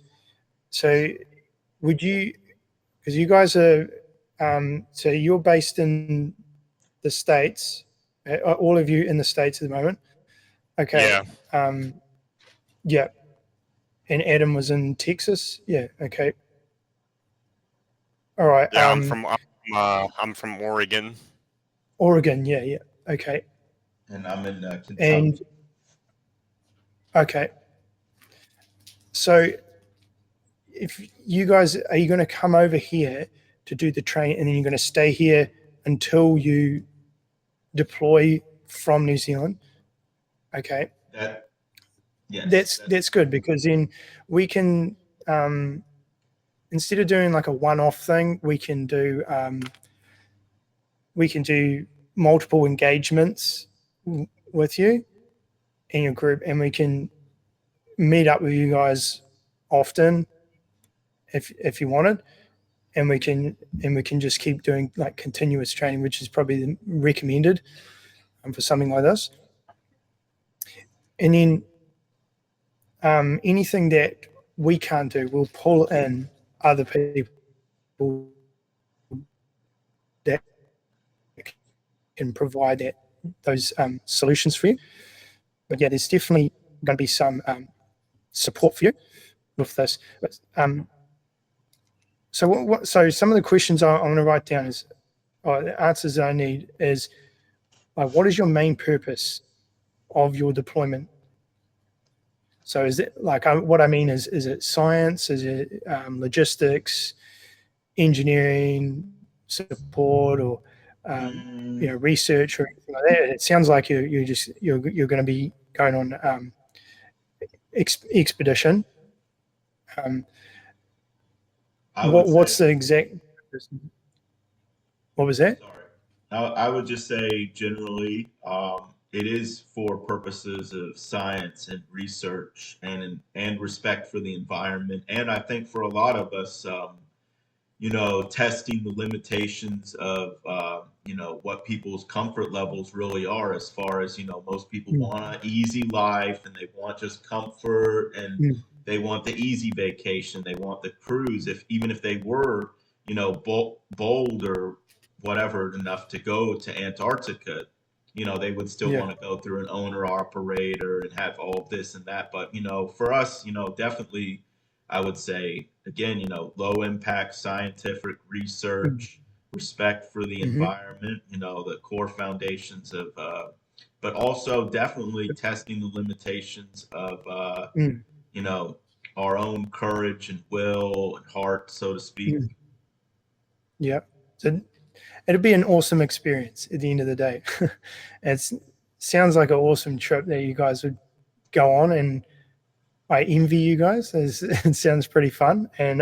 so would you, because you guys are, so you're based in the States, all of you in the States at the moment? Okay. Yeah. Yeah. And Adam was in Texas? Yeah, okay. All right. Yeah, I'm from Oregon. Oregon, yeah, okay. And I'm in Kentucky. And okay, so if you guys are you going to come over here to do the train, and then you're going to stay here until you deploy from New Zealand? Okay. Yes. That's good, because then we can instead of doing like a one-off thing, we can we can do multiple engagements with you in your group, and we can meet up with you guys often if you wanted, and we can just keep doing like continuous training, which is probably recommended for something like this. And then anything that we can't do, we'll pull in other people that can provide those solutions for you. But yeah, there's definitely going to be some support for you with this. So some of the questions I'm going to write down is, the answers I need is, like, what is your main purpose of your deployment? So is it like, what I mean is it science? Is it logistics, engineering, support, or research or anything like that? It sounds like you're going to be going on expedition. What's the exact? What was that? Sorry. I would just say generally, it is for purposes of science and research and respect for the environment. And I think for a lot of us, testing the limitations of, what people's comfort levels really are, as far as, most people want an easy life and they want just comfort and they want the easy vacation. They want the cruise. Even if they were, bold or whatever enough to go to Antarctica, they would still want to go through an owner operator and have all this and that. But, for us, definitely, I would say, again, low impact scientific research, respect for the environment, the core foundations of, but also definitely testing the limitations of, our own courage and will and heart, so to speak. Yeah. So it'd be an awesome experience at the end of the day. It sounds like an awesome trip that you guys would go on, and I envy you guys. It sounds pretty fun, and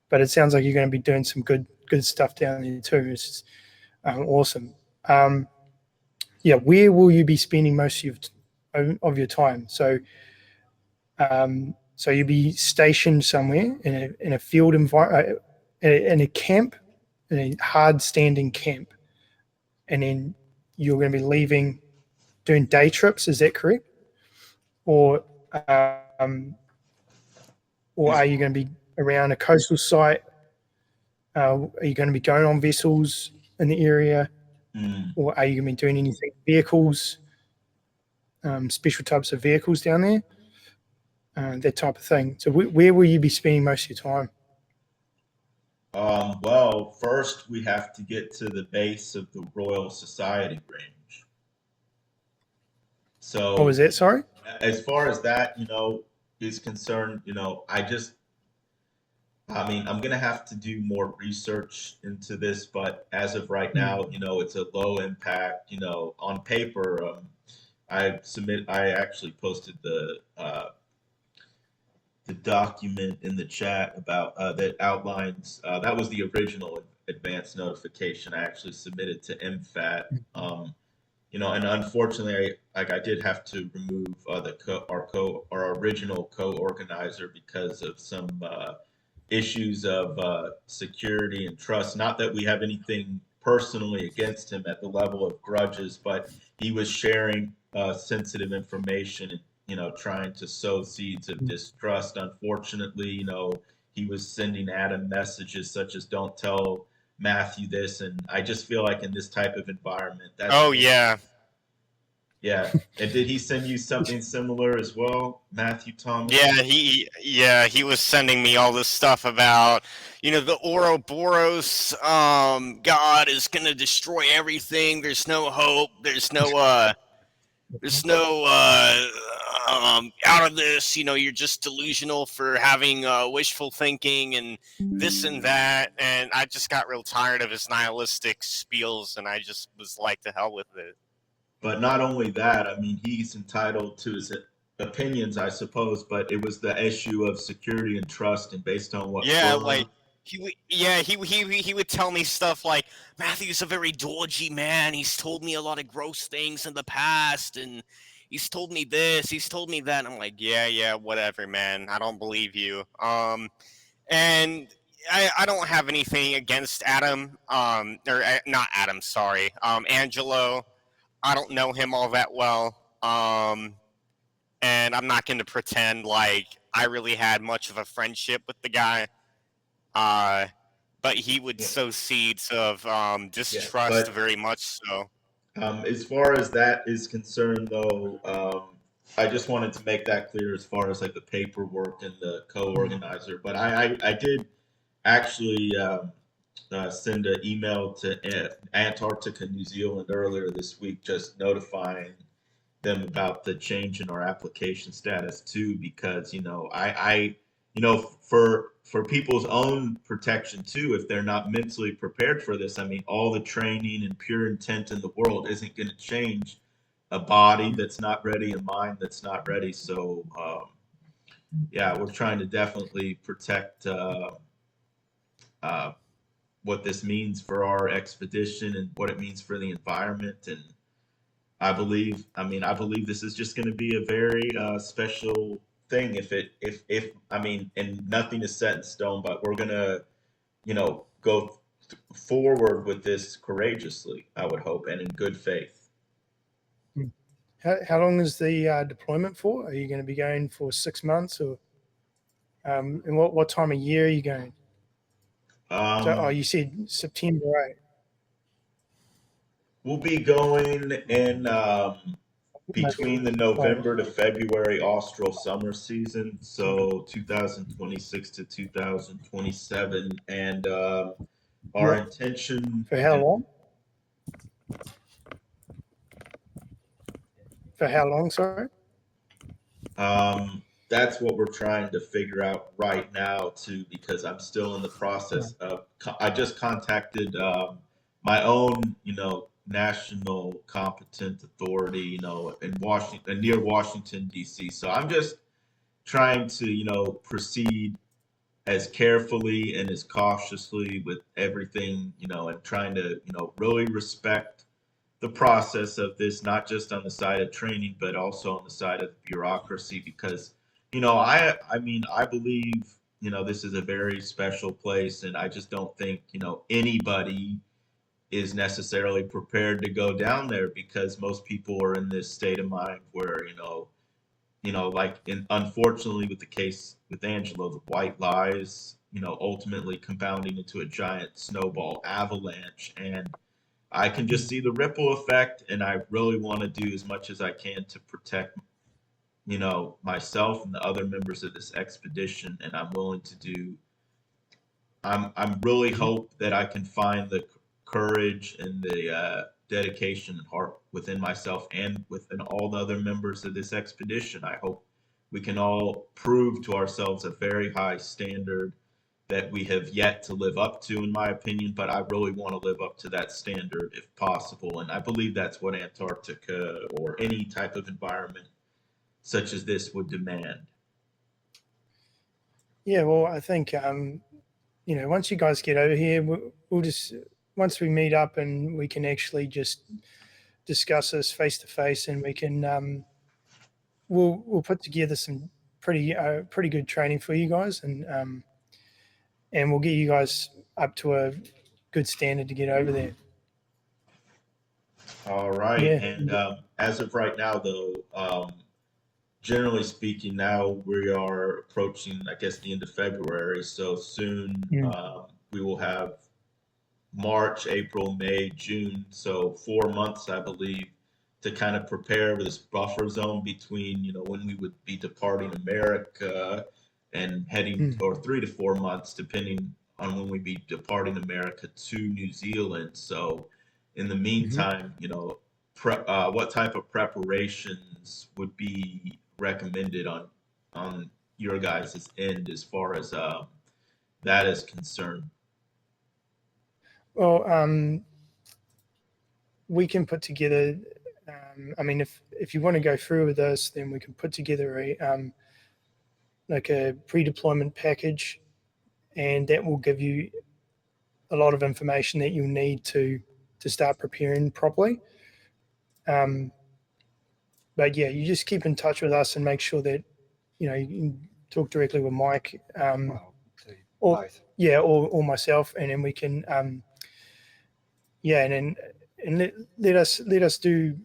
but it sounds like you're going to be doing some good stuff down there too. It's just, awesome. Where will you be spending most of your time? So, so you'll be stationed somewhere in a field environment, in a camp, in a hard standing camp, and then you're going to be leaving, doing day trips. Is that correct? Or are you going to be around a coastal site? Are you going to be going on vessels in the area? Or are you going to be doing anything, vehicles, special types of vehicles down there? That type of thing. So where will you be spending most of your time? Well, first we have to get to the base of the Royal Society range. So, what was that? Sorry? As far as that, is concerned, I'm going to have to do more research into this, but as of right now, it's a low impact, on paper. I actually posted the document in the chat about that outlines, that was the original advance notification I actually submitted to MFAT. And unfortunately, I did have to remove our original co-organizer because of some issues of security and trust. Not that we have anything personally against him at the level of grudges, but he was sharing sensitive information and trying to sow seeds of distrust. Unfortunately, he was sending Adam messages such as "Don't tell Matthew this," and I just feel like in this type of environment, that's yeah. And did he send you something similar as well, Matthew Thomas? He was sending me all this stuff about, the Ouroboros god is gonna destroy everything. There's no hope. There's no out of this. You're just delusional for having wishful thinking and this and that. And I just got real tired of his nihilistic spiels, and I just was like, to hell with it. But not only that, he's entitled to his opinions, I suppose, but it was the issue of security and trust, and based on what he would tell me stuff like, Matthew's a very dodgy man. He's told me a lot of gross things in the past, and he's told me this, he's told me that. And I'm like, yeah, whatever, man. I don't believe you. And I don't have anything against Adam, or not Adam, sorry, Angelo. I don't know him all that well, and I'm not going to pretend like I really had much of a friendship with the guy. But he would Yeah. sow seeds of distrust but very much so. As far as that is concerned, though, I just wanted to make that clear as far as like the paperwork and the co-organizer. But I did actually send an email to Antarctica, New Zealand earlier this week, just notifying them about the change in our application status too, because I for people's own protection too, if they're not mentally prepared for this. I mean, all the training and pure intent in the world isn't going to change a body that's not ready, a mind that's not ready. So yeah, we're trying to definitely protect what this means for our expedition and what it means for the environment. And I believe this is just going to be a very special thing. If I mean, and nothing is set in stone, but we're going to, go forward with this courageously, I would hope, and in good faith. How long is the deployment for? Are you going to be going for 6 months, or and what time of year are you going? You said September 8th. We'll be going in between the November to February austral summer season, so 2026 to 2027, and our intention For how long? For how long, sorry? That's what we're trying to figure out right now too, because I'm still in the process of. I just contacted my own, national competent authority, in Washington, near Washington D.C. So I'm just trying to, proceed as carefully and as cautiously with everything, and trying to, really respect the process of this, not just on the side of training, but also on the side of bureaucracy, because, I believe, this is a very special place, and I just don't think, anybody is necessarily prepared to go down there, because most people are in this state of mind where, unfortunately with the case with Angelo, the white lies, ultimately compounding into a giant snowball avalanche. And I can just see the ripple effect, and I really want to do as much as I can to protect, myself and the other members of this expedition. And I'm willing to do. I'm really hope that I can find the courage and the dedication and heart within myself and within all the other members of this expedition. I hope we can all prove to ourselves a very high standard that we have yet to live up to, in my opinion, but I really want to live up to that standard if possible. And I believe that's what Antarctica or any type of environment such as this would demand. Yeah, well, I think, once you guys get over here, we'll just, once we meet up and we can actually just discuss this face to face, and we can, we'll put together some pretty good training for you guys, and we'll get you guys up to a good standard to get over there. All right. Yeah. And as of right now, though, generally speaking, now we are approaching, I guess, the end of February. So soon we will have March, April, May, June. So 4 months, I believe, to kind of prepare this buffer zone between, when we would be departing America and heading, or 3 to 4 months, depending on when we'd be departing America to New Zealand. So in the meantime, what type of preparations would be recommended on your guys' end as far as that is concerned? Well, we can put together. I mean, if you want to go through with us, then we can put together a like a pre-deployment package, and that will give you a lot of information that you'll need to start preparing properly. But yeah, you just keep in touch with us and make sure that you can talk directly with Mike, or Both. yeah, or myself, and then we can and let us do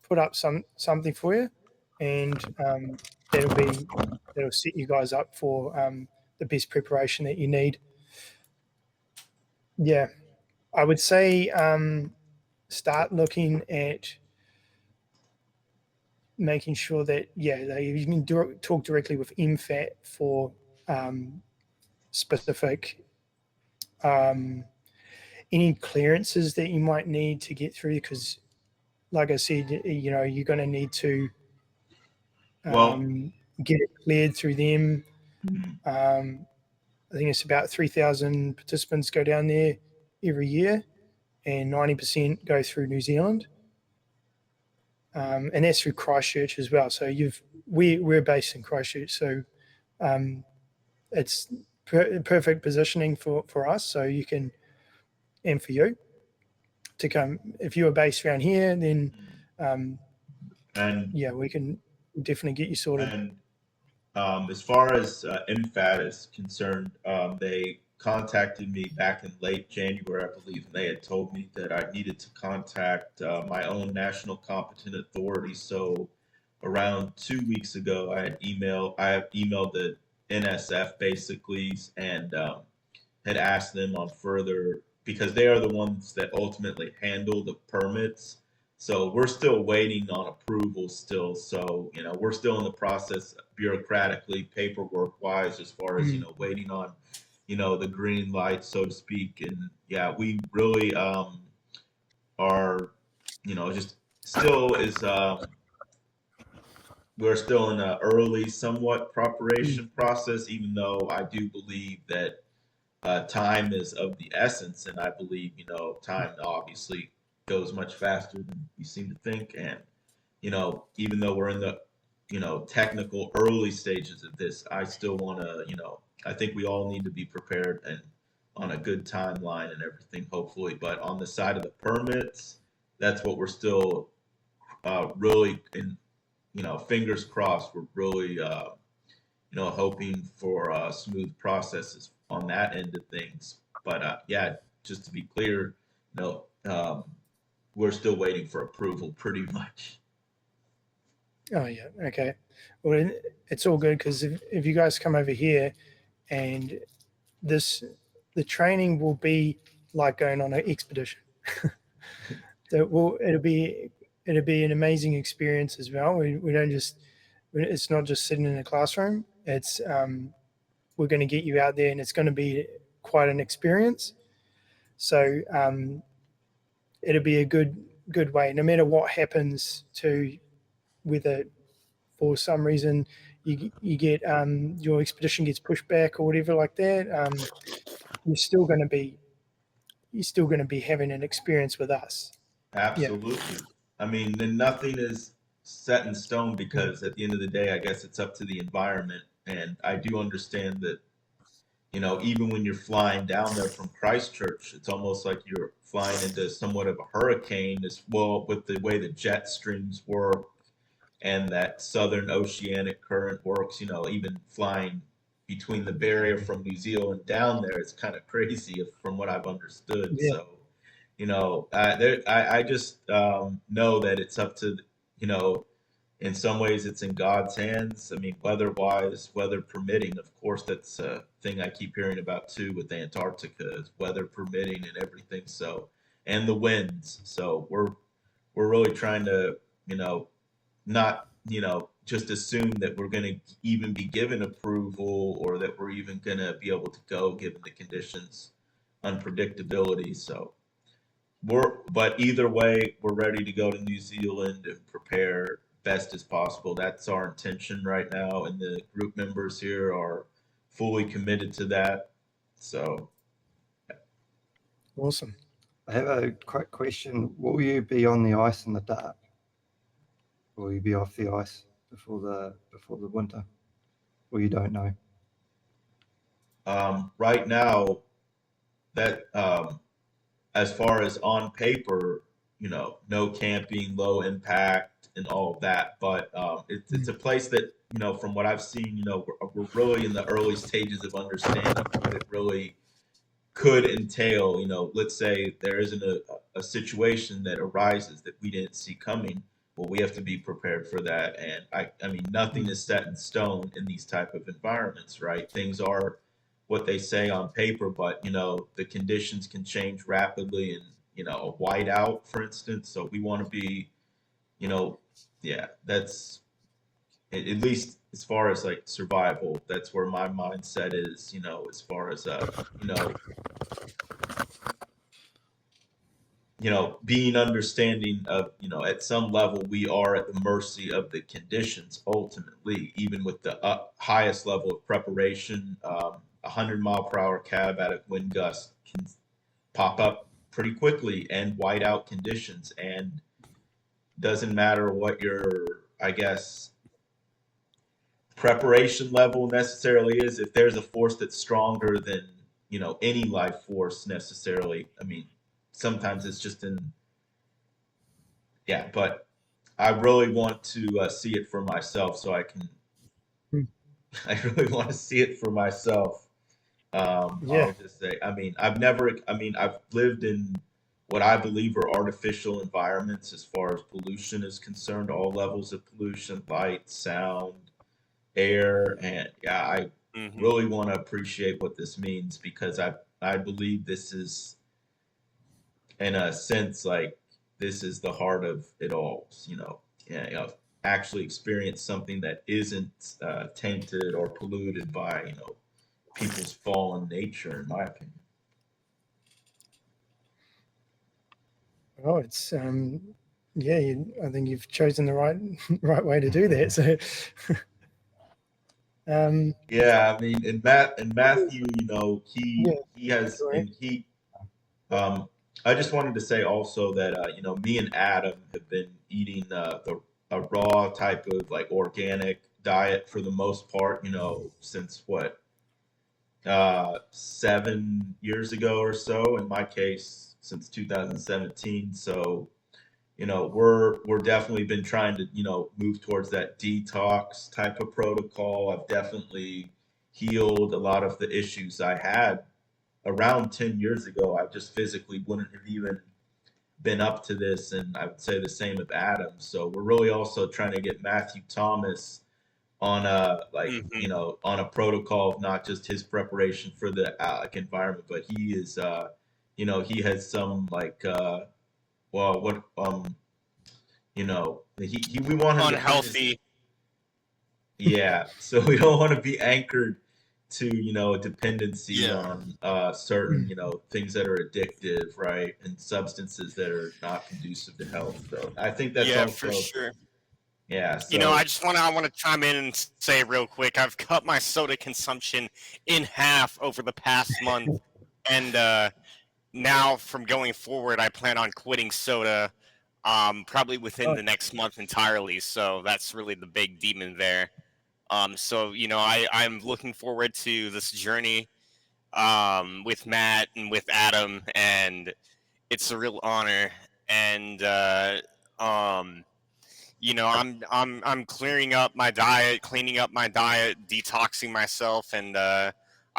put up something for you, and that'll set you guys up for the best preparation that you need. Yeah, I would say start looking at making sure that you can talk directly with MFAT for specific any clearances that you might need to get through, because like I said, you're going to need to Well, get it cleared through them. mhm. I think it's about 3,000 participants go down there every year, and 90% go through New Zealand. And that's through Christchurch as well. So we're based in Christchurch, so it's perfect positioning for us. So you can, and for you to come, if you are based around here, then and we can definitely get you sorted. and as far as MFAT is concerned, they contacted me back in late January, I believe, and they had told me that I needed to contact my own national competent authority. So around 2 weeks ago, I have emailed the NSF basically, and had asked them on further, because they are the ones that ultimately handle the permits. So we're still waiting on approval still. So, we're still in the process bureaucratically, paperwork wise, as far as, waiting on, the green light, so to speak. And yeah, we really are, just still is, we're still in an early, somewhat preparation process, even though I do believe that time is of the essence, and I believe time obviously goes much faster than you seem to think. And even though we're in the technical early stages of this, I still want to I think we all need to be prepared and on a good timeline and everything, hopefully. But on the side of the permits, that's what we're still really in fingers crossed. We're really hoping for smooth processes on that end of things. But yeah, just to be clear, we're still waiting for approval, pretty much. Oh yeah, okay. Well, it's all good, because if you guys come over here, and the training will be like going on an expedition. It'll be an amazing experience as well. We don't just, it's not just sitting in a classroom. It's we're going to get you out there, and it's going to be quite an experience. So it'll be a good way, no matter what happens to, whether for some reason you get your expedition gets pushed back or whatever like that. You're still going to be having an experience with us. Absolutely. I mean, then nothing is set in stone, because at the end of the day, I guess it's up to the environment. And I do understand that, even when you're flying down there from Christchurch, it's almost like you're flying into somewhat of a hurricane as well, with the way the jet streams work and that southern oceanic current works. Even flying between the barrier from New Zealand down there, it's kind of crazy from what I've understood. Yeah. So, I just know that it's up to, in some ways it's in God's hands. I mean, weather-wise, weather permitting, of course, that's a thing I keep hearing about too with Antarctica, is weather permitting and everything. So, and the winds. So we're really trying to, not, just assume that we're going to even be given approval, or that we're even going to be able to go given the conditions, unpredictability. So but either way, we're ready to go to New Zealand and prepare best as possible. That's our intention right now, and the group members here are fully committed to that. So, Awesome. I have a quick question. Will you be on the ice in the dark? Will you be off the ice before the winter? Or you don't know? right now, that as far as on paper, no camping, low impact, and all of that. But it's a place that, from what I've seen, we're really in the early stages of understanding what it really could entail. Let's say there isn't a situation that arises that we didn't see coming. Well, we have to be prepared for that. And I mean, nothing is set in stone in these type of environments, right? Things are what they say on paper, but the conditions can change rapidly, and a whiteout, for instance. So we want to be, yeah, that's at least as far as like survival. That's where my mindset is. As far as you know, being understanding of, at some level, we are at the mercy of the conditions ultimately, even with the highest level of preparation. 100-mile-per-hour cab at a wind gust can pop up pretty quickly and white out conditions. And doesn't matter what your, I guess, preparation level necessarily is, if there's a force that's stronger than, any life force necessarily. I mean, sometimes it's just but I really want to see it for myself, so I can. I really want to see it for myself. I'll just say, I've lived in what I believe are artificial environments as far as pollution is concerned, all levels of pollution, light, sound, air, and I really want to appreciate what this means, because I believe this is, in a sense, like, this is the heart of it all. Actually experience something that isn't tainted or polluted by people's fallen nature, in my opinion. Oh, it's I think you've chosen the right way to do that. So, yeah, I mean, and Matthew, he has, go ahead. and I just wanted to say also that me and Adam have been eating a raw type of like organic diet for the most part, since what, 7 years ago or so. In my case, since 2017. So, we're definitely been trying to, move towards that detox type of protocol. I've definitely healed a lot of the issues I had around 10 years ago. I just physically wouldn't have even been up to this, and I would say the same of Adam. So we're really also trying to get Matthew Thomas on a on a protocol of not just his preparation for the environment, but he is he has some like well what we want him unhealthy. So we don't want to be anchored to a dependency Yeah. on certain things that are addictive, right, and substances that are not conducive to health. So I think that's also for sure. yeah. So I want to chime in and say real quick, I've cut my soda consumption in half over the past month, and now from going forward, I plan on quitting soda, probably within the next month entirely. So that's really the big demon there. So I'm looking forward to this journey, with Matt and with Adam, and it's a real honor. And I'm clearing up my diet, cleaning up my diet, detoxing myself, and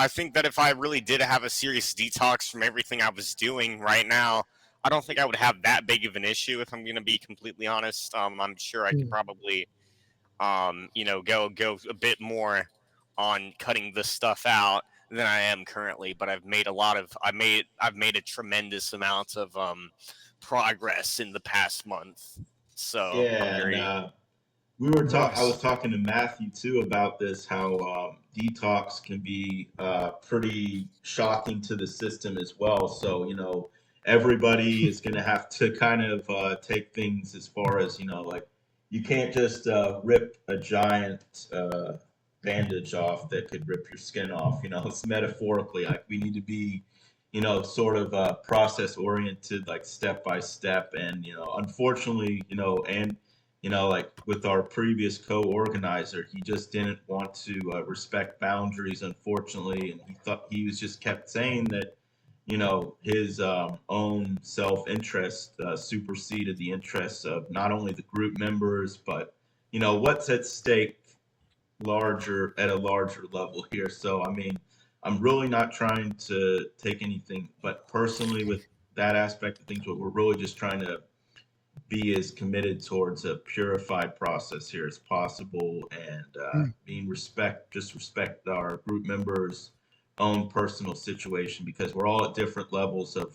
I think that if I really did have a serious detox from everything I was doing right now, I don't think I would have that big of an issue. If I'm going to be completely honest, I'm sure I could probably, go a bit more on cutting this stuff out than I am currently. But I've made a tremendous amount of progress in the past month. So I'm very we were talking. I Nice. was talking to Matthew too about this. How detox can be pretty shocking to the system as well. So everybody is going to have to kind of take things as far as like, you can't just rip a giant bandage off that could rip your skin off. It's metaphorically, like, we need to be sort of process oriented, like step by step. And unfortunately, and you know, like with our previous co-organizer, he just didn't want to respect boundaries, unfortunately, and he was just kept saying that, you know, his own self-interest superseded the interests of not only the group members, but you know what's at stake larger at a larger level here. So I mean, I'm really not trying to take anything, but personally with that aspect of things, what we're really just trying to be as committed towards a purified process here as possible, and being just respect our group members' own personal situation, because we're all at different levels of,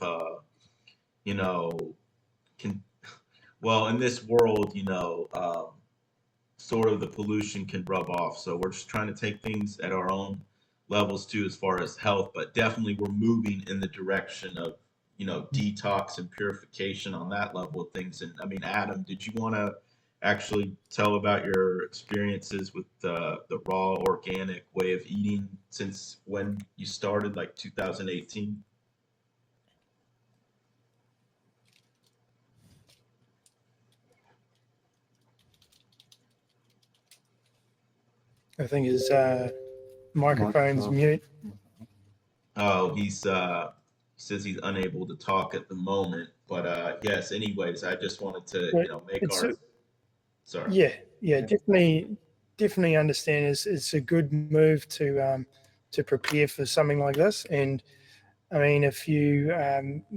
you know, can well in this world, you know, sort of the pollution can rub off. So we're just trying to take things at our own levels too, as far as health, but definitely we're moving in the direction of, you know, detox and purification on that level of things. And I mean, Adam, did you want to actually tell about your experiences with the raw organic way of eating since when you started, like 2018? I think his microphone's mute. Oh, he's says he's unable to talk at the moment. But yes, anyways, I just wanted to, you know, make It's our sorry. yeah, definitely understand. It's a good move to prepare for something like this. And I mean, if you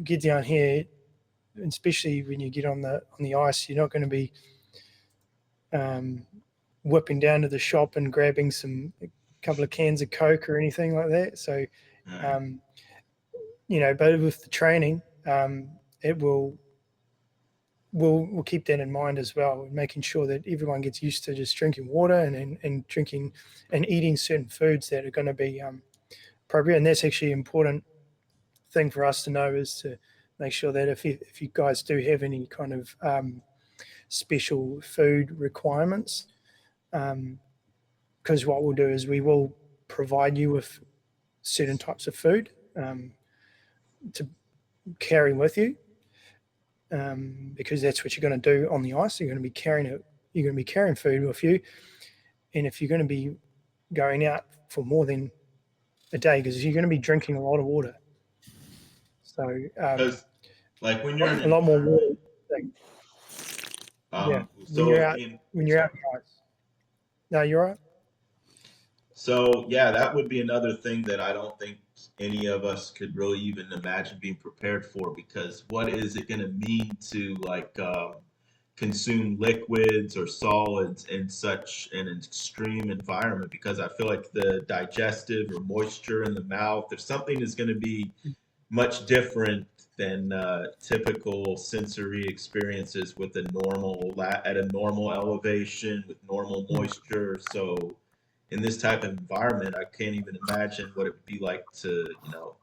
get down here, especially when you get on the ice, you're not going to be whipping down to the shop and grabbing a couple of cans of Coke or anything like that. So, you know, but with the training, it will we'll keep that in mind as well, making sure that everyone gets used to just drinking water and drinking and eating certain foods that are going to be appropriate. And that's actually an important thing for us to know, is to make sure that if you guys do have any kind of special food requirements, because what we'll do is we will provide you with certain types of food to carry with you, because that's what you're going to do on the ice. You're going to be carrying it. You're going to be carrying food with you, and if you're going to be going out for more than a day, because you're going to be drinking a lot of water. So Because like when you're in a lot more water. Yeah, so when you're out on the ice. No, you're right. So yeah, that would be another thing that I don't think any of us could really even imagine being prepared for, because what is it going to mean to like consume liquids or solids in such an extreme environment? Because I feel like the digestive or moisture in the mouth, if something is going to be much different than typical sensory experiences with a at a normal elevation with normal moisture. So in this type of environment, I can't even imagine what it would be like to, you know,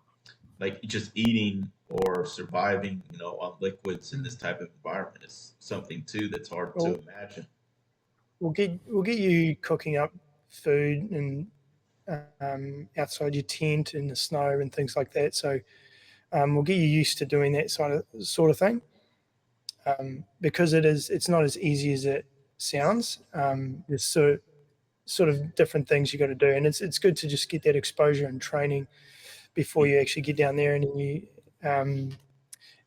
like just eating or surviving, you know, on liquids in this type of environment is something too that's hard to imagine. We'll get you cooking up food and outside your tent in the snow and things like that. So we'll get you used to doing that sort of thing, because it's not as easy as it sounds. There's sort of different things you got to do, and it's good to just get that exposure and training before you actually get down there, and you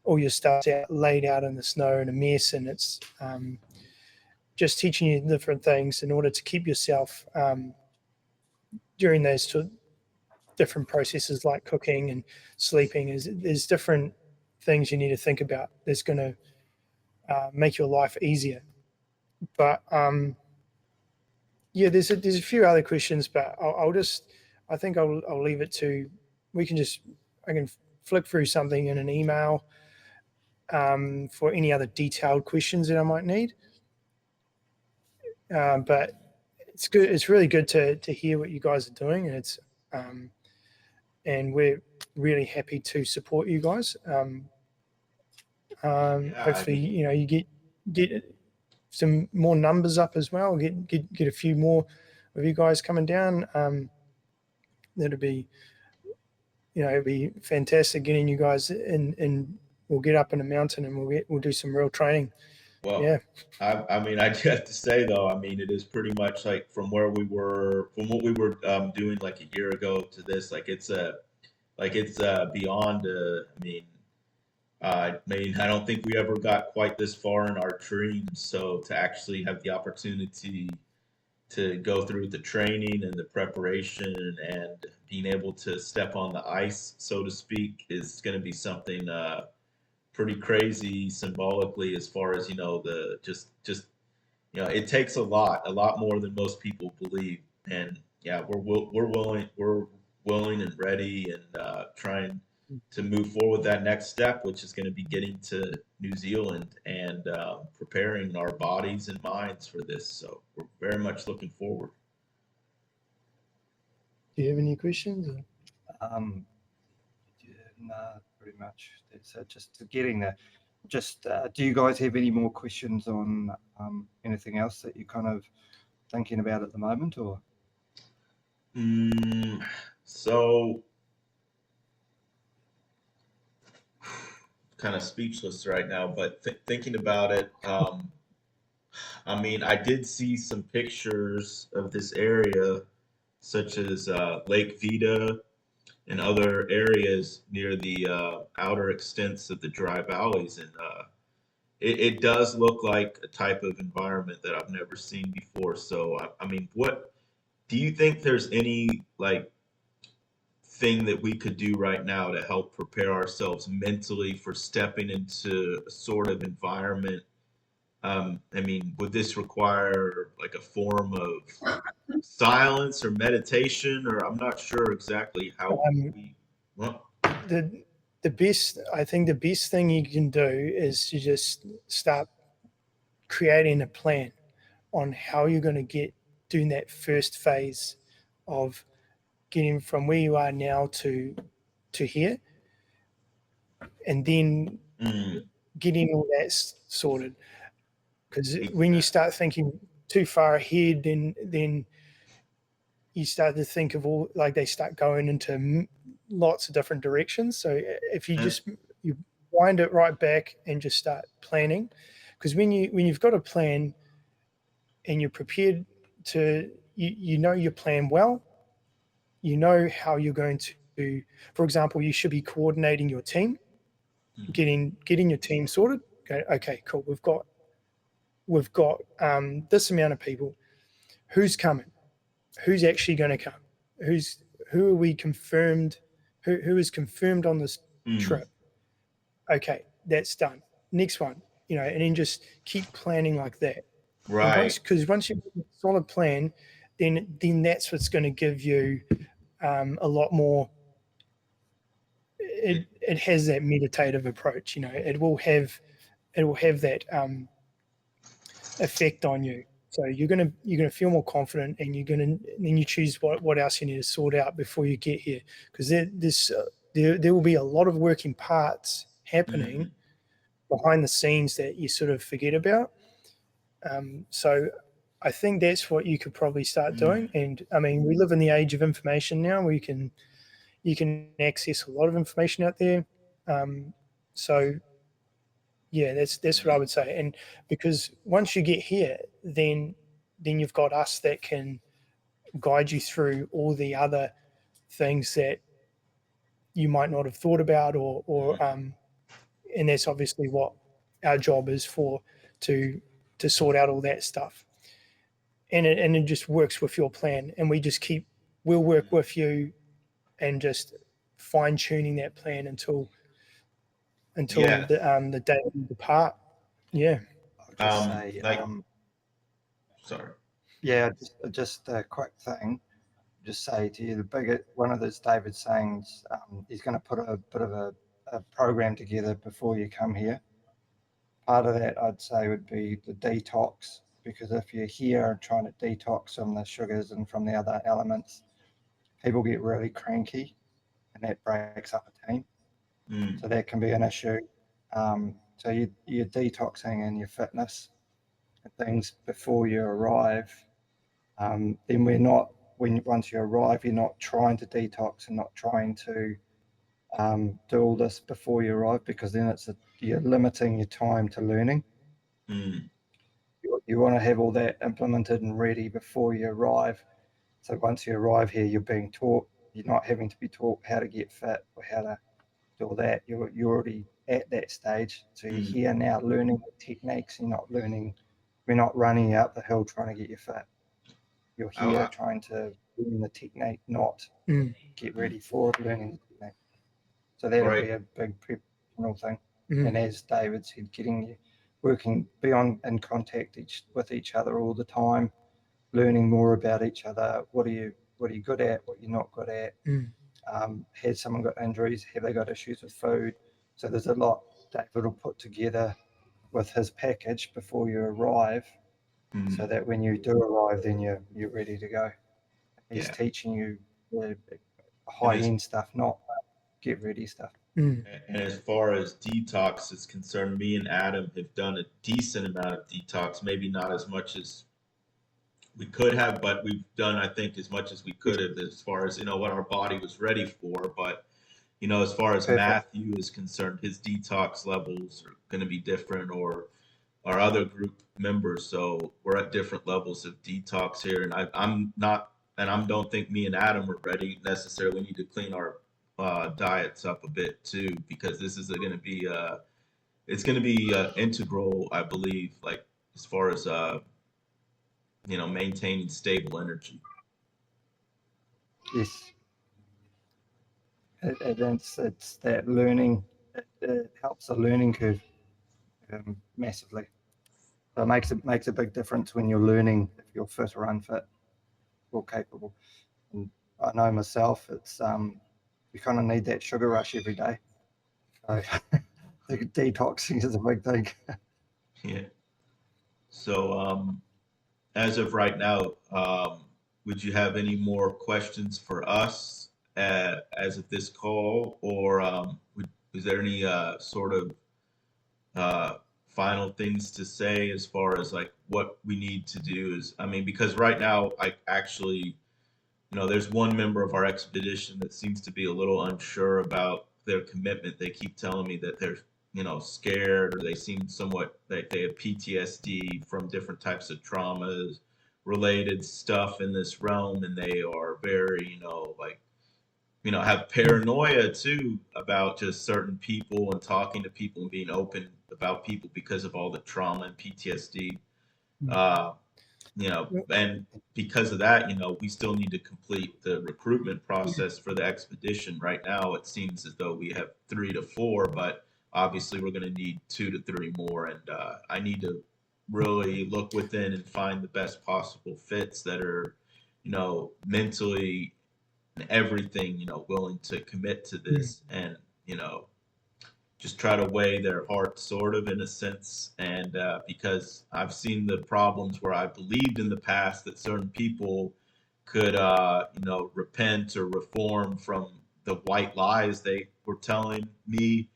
all your stuff's laid out in the snow in a mess, and it's just teaching you different things in order to keep yourself during those different processes like cooking and sleeping. There's different things you need to think about that's going to make your life easier. But yeah, there's a few other questions, but I think I'll leave it to, I can flick through something in an email for any other detailed questions that I might need. But it's good. It's really good to hear what you guys are doing, and and we're really happy to support you guys. Hopefully, you know, you get some more numbers up as well. Get a few more of you guys coming down. That'd be, you know, it'd be fantastic getting you guys in. We'll get up in a mountain and we'll do some real training Well, Yeah. I mean, I have to say though, I mean, it is pretty much like from where we were, from what we were doing like a year ago to this, like it's beyond. I mean, I don't think we ever got quite this far in our dreams. So to actually have the opportunity to go through the training and the preparation and being able to step on the ice, so to speak, is going to be something pretty crazy symbolically as far as the just it takes a lot more than most people believe. And yeah, we're willing and ready and trying to move forward that next step, which is going to be getting to New Zealand and preparing our bodies and minds for this. So we're very much looking forward. Do you have any questions? Yeah, no, pretty much. That's it. Just getting the. Just, do you guys have any more questions on anything else that you're kind of thinking about at the moment, or? So kind of speechless right now, but thinking about it, I mean, I did see some pictures of this area, such as Lake Vita and other areas near the outer extents of the dry valleys, and it does look like a type of environment that I've never seen before. So, I mean, what do you think there's any like thing that we could do right now to help prepare ourselves mentally for stepping into a sort of environment? I mean, would this require like a form of silence or meditation, or I'm not sure exactly how Um, we. Well, I think the best thing you can do is to just start creating a plan on how you're going to get doing that first phase of getting from where you are now to here, and then mm, getting all that sorted. Because when you exactly. start thinking too far ahead, then you start to think of all, like, they start going into lots of different directions. So if you And, just you wind it right back and just start planning, because when you've got a plan and you're prepared to, you know your plan well, you know how you're going to, for example, you should be coordinating your team, mm, getting your team sorted. Okay, cool, we've got this amount of people. Who's coming? Who's actually going to come? Who are we confirmed? Who is confirmed on this mm, trip? Okay, that's done. Next one, and then just keep planning like that. And right. once you have a solid plan, then that's what's going to give you a lot more. It, It has that meditative approach. It will have that effect on you. So you're gonna feel more confident, and then you choose what else you need to sort out before you get here, because there will be a lot of working parts happening mm, behind the scenes that you sort of forget about. So I think that's what you could probably start mm, doing. And I mean, we live in the age of information now, where you can access a lot of information out there. So yeah, that's what I would say. And because once you get here, then you've got us that can guide you through all the other things that you might not have thought about, or mm, and that's obviously what our job is for, to sort out all that stuff. And it just works with your plan, and we'll work with you and just fine tuning that plan until yeah. the day we depart. Yeah. I'll just say, Like, sorry. yeah, just a quick thing. Just say to you, one of those David sayings, he's going to put a bit of a program together before you come here. Part of that, I'd say, would be the detox, because if you're here trying to detox from the sugars and from the other elements, people get really cranky, and that breaks up a team. Mm, So that can be an issue. So you're detoxing and your fitness and things before you arrive. Then once you arrive, you're not trying to detox and not trying to do all this before you arrive, because then you're limiting your time to learning. Mm, You want to have all that implemented and ready before you arrive. So once you arrive here, you're being taught, you're not having to be taught how to get fit or how to do all that. You're already at that stage. So you're mm. here now learning the techniques. We're not running you up the hill trying to get you fit. You're here I- trying to learn the technique, not Mm. get ready for learning the technique. So that'll Right. be a big preparational thing. Mm. And as David said, getting you working beyond in contact with each other all the time, learning more about each other. What are you good at? What you're not good at? Mm. Has someone got injuries? Have they got issues with food? So there's a lot David will put together with his package before you arrive, Mm, so that when you do arrive, then you're ready to go. He's yeah. teaching you the And as, high-end stuff, not get ready stuff. Mm. and as far as detox is concerned, me and Adam have done a decent amount of detox, maybe not as much as we could have, but we've done, I think, as much as we could have as far as, what our body was ready for. But, as far as Perfect. Matthew is concerned, his detox levels are going to be different, or our other group members. So we're at different levels of detox here. And I'm not, and I don't think me and Adam are ready necessarily. We need to clean our diets up a bit too, because this is going to be, it's going to be integral, I believe, like as far as, maintaining stable energy. Yes. It's that learning. It helps the learning curve massively. So it makes a big difference when you're learning if you're fit or unfit or capable. And I know myself, it's you kind of need that sugar rush every day. So the detoxing is a big thing. Yeah. So, as of right now, would you have any more questions for us as of this call, or is there any sort of final things to say as far as like what we need to do? Because right now, I actually, there's one member of our expedition that seems to be a little unsure about their commitment. They keep telling me that they're, scared, or they seem somewhat like they have PTSD from different types of traumas related stuff in this realm, and they are very, like, have paranoia too about just certain people and talking to people and being open about people because of all the trauma and PTSD. Uh, and because of that, we still need to complete the recruitment process for the expedition. Right now, it seems as though we have 3 to 4, but obviously we're going to need 2 to 3 more. And I need to really look within and find the best possible fits that are, mentally and everything, willing to commit to this and, just try to weigh their heart sort of in a sense. And because I've seen the problems where I believed in the past that certain people could repent or reform from the white lies they were telling me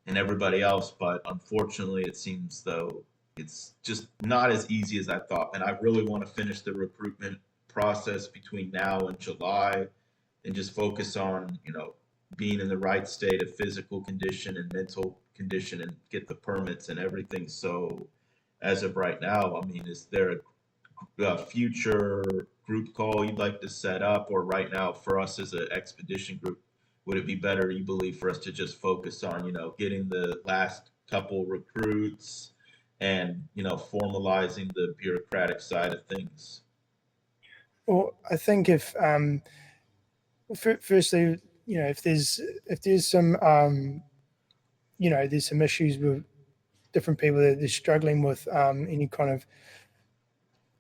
and everybody else, but unfortunately it seems though it's just not as easy as I thought. And I really want to finish the recruitment process between now and July and just focus on being in the right state of physical condition and mental condition and get the permits and everything. So as of right now, is there a future group call you'd like to set up, or right now for us as an expedition group, would it be better, you believe, for us to just focus on, getting the last couple recruits and, formalizing the bureaucratic side of things? Well, I think if firstly, if there's some there's some issues with different people that are struggling with any kind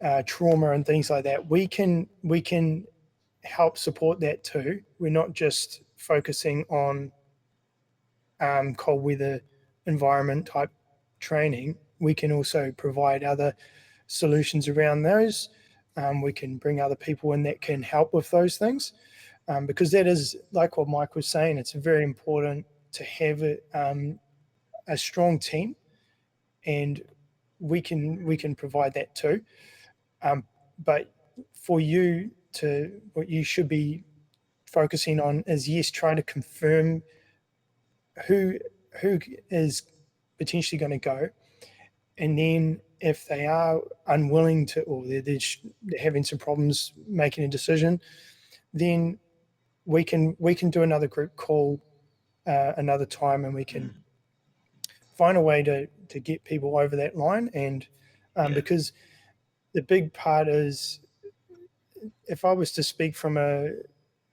of trauma and things like that, we can help support that too. We're not just focusing on cold weather environment type training. We can also provide other solutions around those. We can bring other people in that can help with those things, because that is, like what Mike was saying, it's very important to have a strong team, and we can provide that too. But for you what you should be focusing on is, yes, trying to confirm who is potentially going to go, and then if they are unwilling to, or they're having some problems making a decision, then we can do another group call another time, and we can find a way to get people over that line. And because the big part is, if I was to speak from a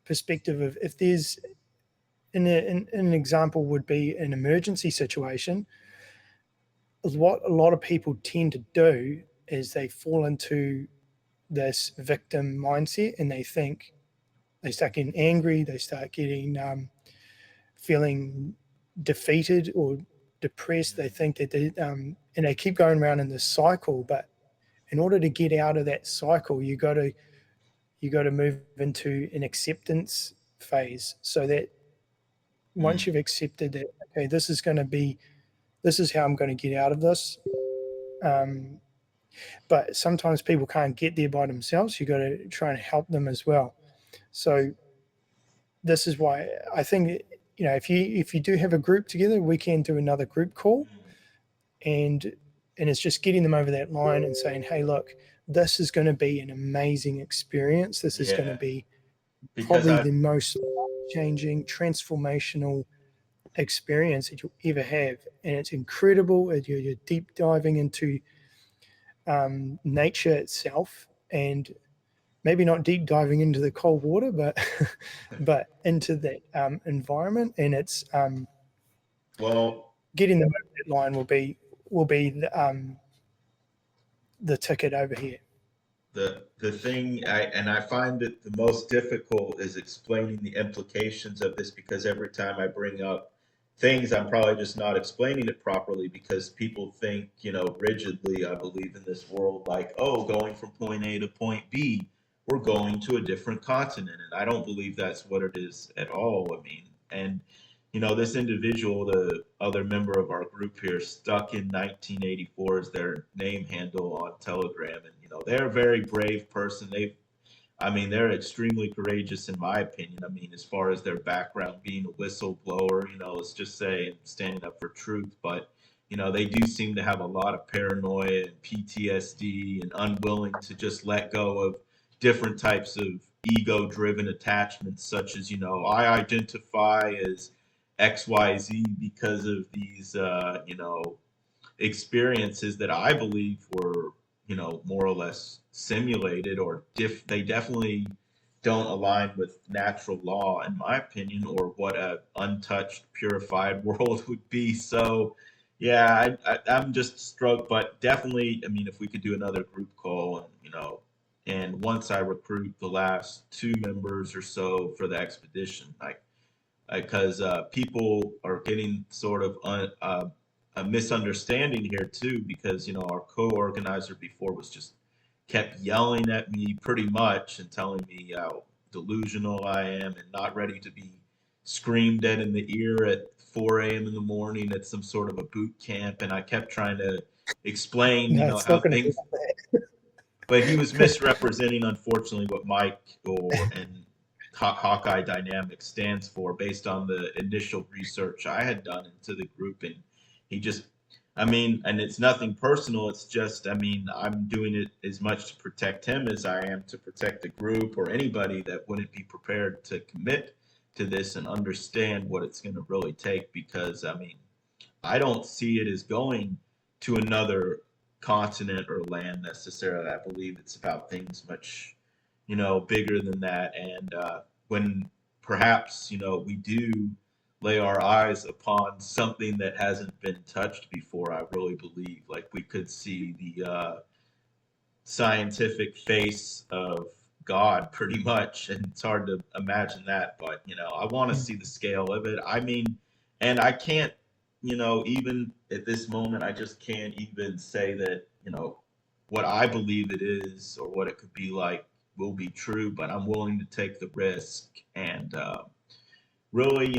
perspective of, if there's an example would be an emergency situation, what a lot of people tend to do is they fall into this victim mindset, and they start getting angry, they start getting feeling defeated or depressed. They think that and they keep going around in this cycle. But in order to get out of that cycle, you got to move into an acceptance phase, so that once you've accepted that, okay, this is how I'm going to get out of this. But sometimes people can't get there by themselves. You got to try and help them as well. So this is why I think, if you do have a group together, we can do another group call, and it's just getting them over that line and saying, hey, look, this is going to be an amazing experience. This is going to be probably the most changing, transformational experience that you'll ever have. And it's incredible. You're deep diving into nature itself, and maybe not deep diving into the cold water, but but into that environment. And it's getting them over that line will be the ticket over here. The thing I find it the most difficult is explaining the implications of this, because every time I bring up things, I'm probably just not explaining it properly, because people think, rigidly, I believe in this world, like, oh, going from point A to point B, we're going to a different continent. And I don't believe that's what it is at all. I mean, and this individual, the other member of our group here, Stuck in 1984 is their name handle on Telegram. And, they're a very brave person. They're extremely courageous, in my opinion. I mean, as far as their background being a whistleblower, let's just say standing up for truth. But, they do seem to have a lot of paranoia and PTSD, and unwilling to just let go of different types of ego-driven attachments, such as, I identify as XYZ because of these, experiences that I believe were, more or less simulated, or they definitely don't align with natural law, in my opinion, or what a untouched, purified world would be. So, yeah, I'm just struck, but definitely, I mean, if we could do another group call, and, and once I recruit the last 2 members or so for the expedition, because people are getting sort of a misunderstanding here too, because our co-organizer before was just kept yelling at me pretty much, and telling me how delusional I am, and not ready to be screamed at in the ear at 4 a.m. in the morning at some sort of a boot camp. And I kept trying to explain, how things, but he was misrepresenting, unfortunately, what Mike and Hawkeye Dynamics stands for, based on the initial research I had done into the group. And he just, and it's nothing personal. It's just, I'm doing it as much to protect him as I am to protect the group, or anybody that wouldn't be prepared to commit to this and understand what it's going to really take. Because, I don't see it as going to another continent or land necessarily. I believe it's about things much, bigger than that. And when perhaps, we do lay our eyes upon something that hasn't been touched before, I really believe, like, we could see the scientific face of God, pretty much. And it's hard to imagine that, but I want to see the scale of it. And I can't, even at this moment, I just can't even say that, what I believe it is, or what it could be like, will be true. But I'm willing to take the risk, and really,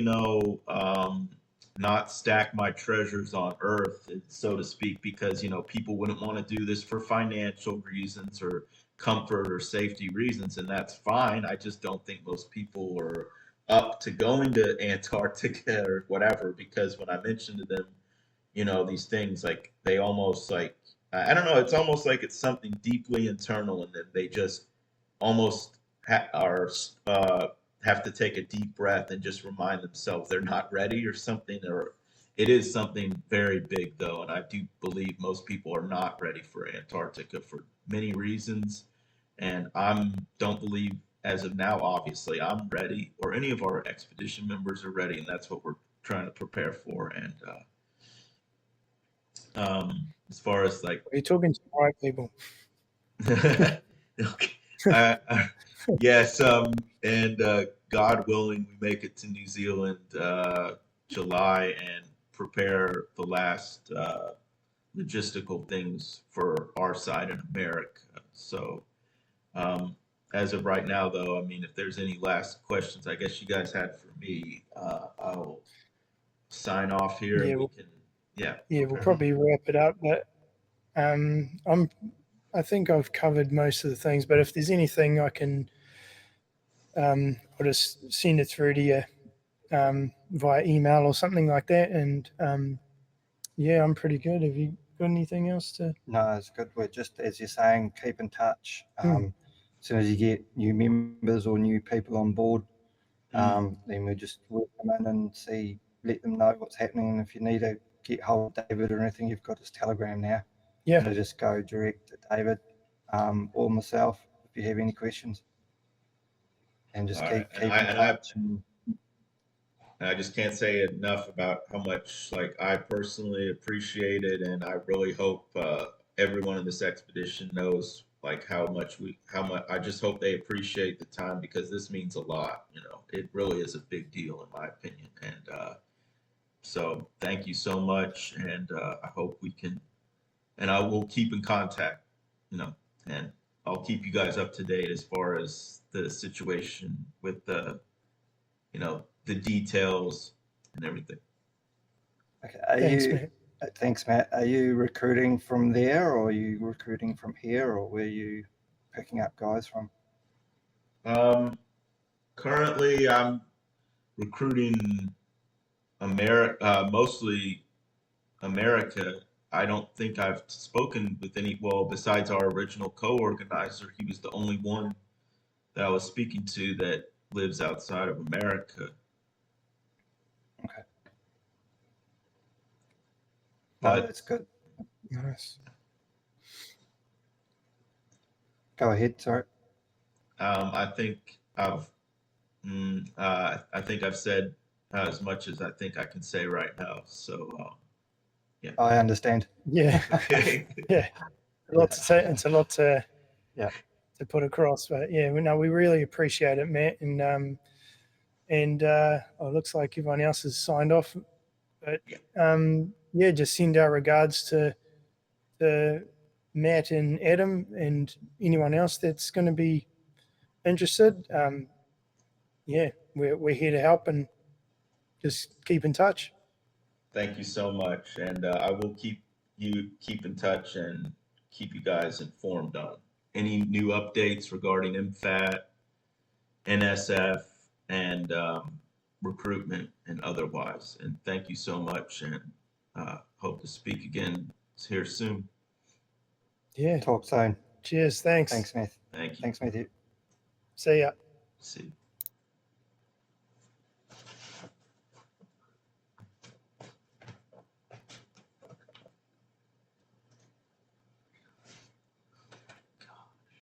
not stack my treasures on earth, so to speak, because, people wouldn't want to do this for financial reasons, or comfort, or safety reasons. And that's fine. I just don't think most people are up to going to Antarctica or whatever, because when I mentioned to them, these things, like, they almost, like, I don't know. It's almost like it's something deeply internal, and that they just almost have to take a deep breath and just remind themselves they're not ready or something. Or it is something very big, though, and I do believe most people are not ready for Antarctica for many reasons. And don't believe as of now, obviously, I'm ready, or any of our expedition members are ready, and that's what we're trying to prepare for. And as far as like You're talking to the right people. okay. Yes, and God willing, we make it to New Zealand July and prepare the last logistical things for our side in America. So, as of right now, though, I mean, if there's any last questions, I guess you guys had for me, I'll sign off here Yeah, and we we'll, can, yeah. we'll probably wrap it up. But I think I've covered most of the things. But if there's anything I can, I'll just send it through to you via email or something like that. And yeah, I'm pretty good. Have you got anything else to? No, it's good. We're just, as you're saying, keep in touch. Hmm. As soon as you get new members or new people on board, then we just work them in and let them know what's happening. And if you need to get hold of David or anything, you've got his Telegram now. Yeah. So just go direct to David or myself if you have any questions. And just keep in touch. And I just can't say enough about how much like I personally appreciate it, and I really hope everyone in this expedition knows like how much I just hope they appreciate the time, because this means a lot. You know, it really is a big deal in my opinion. And so thank you so much, and I hope we can, and I will keep in contact. You know, and I'll keep you guys up to date as far as the situation with the, you know, the details and everything. Okay. Thanks, Matt. Are you recruiting from there, or are you recruiting from here, or where are you picking up guys from? Currently, I'm recruiting mostly America. I don't think I've spoken with besides our original co-organizer. He was the only one that I was speaking to that lives outside of America. Okay. But no, that's good. Nice. Go ahead, sorry. I think I've said as much as I think I can say right now. So yeah. I understand. Yeah. Okay. Yeah. It's a lot to Yeah. to put across. But yeah, we really appreciate it, Matt. And it looks like everyone else has signed off. But yeah, just send our regards to Matt and Adam and anyone else that's going to be interested. Yeah, we're here to help, and just keep in touch. Thank you so much, and I will keep in touch and keep you guys informed on any new updates regarding MFAT, NSF, and recruitment and otherwise. And thank you so much, and hope to speak again here soon. Yeah. Talk soon. Cheers. Thanks. Thanks, Matthew. Thank you. Thanks, Matthew. See ya. See you.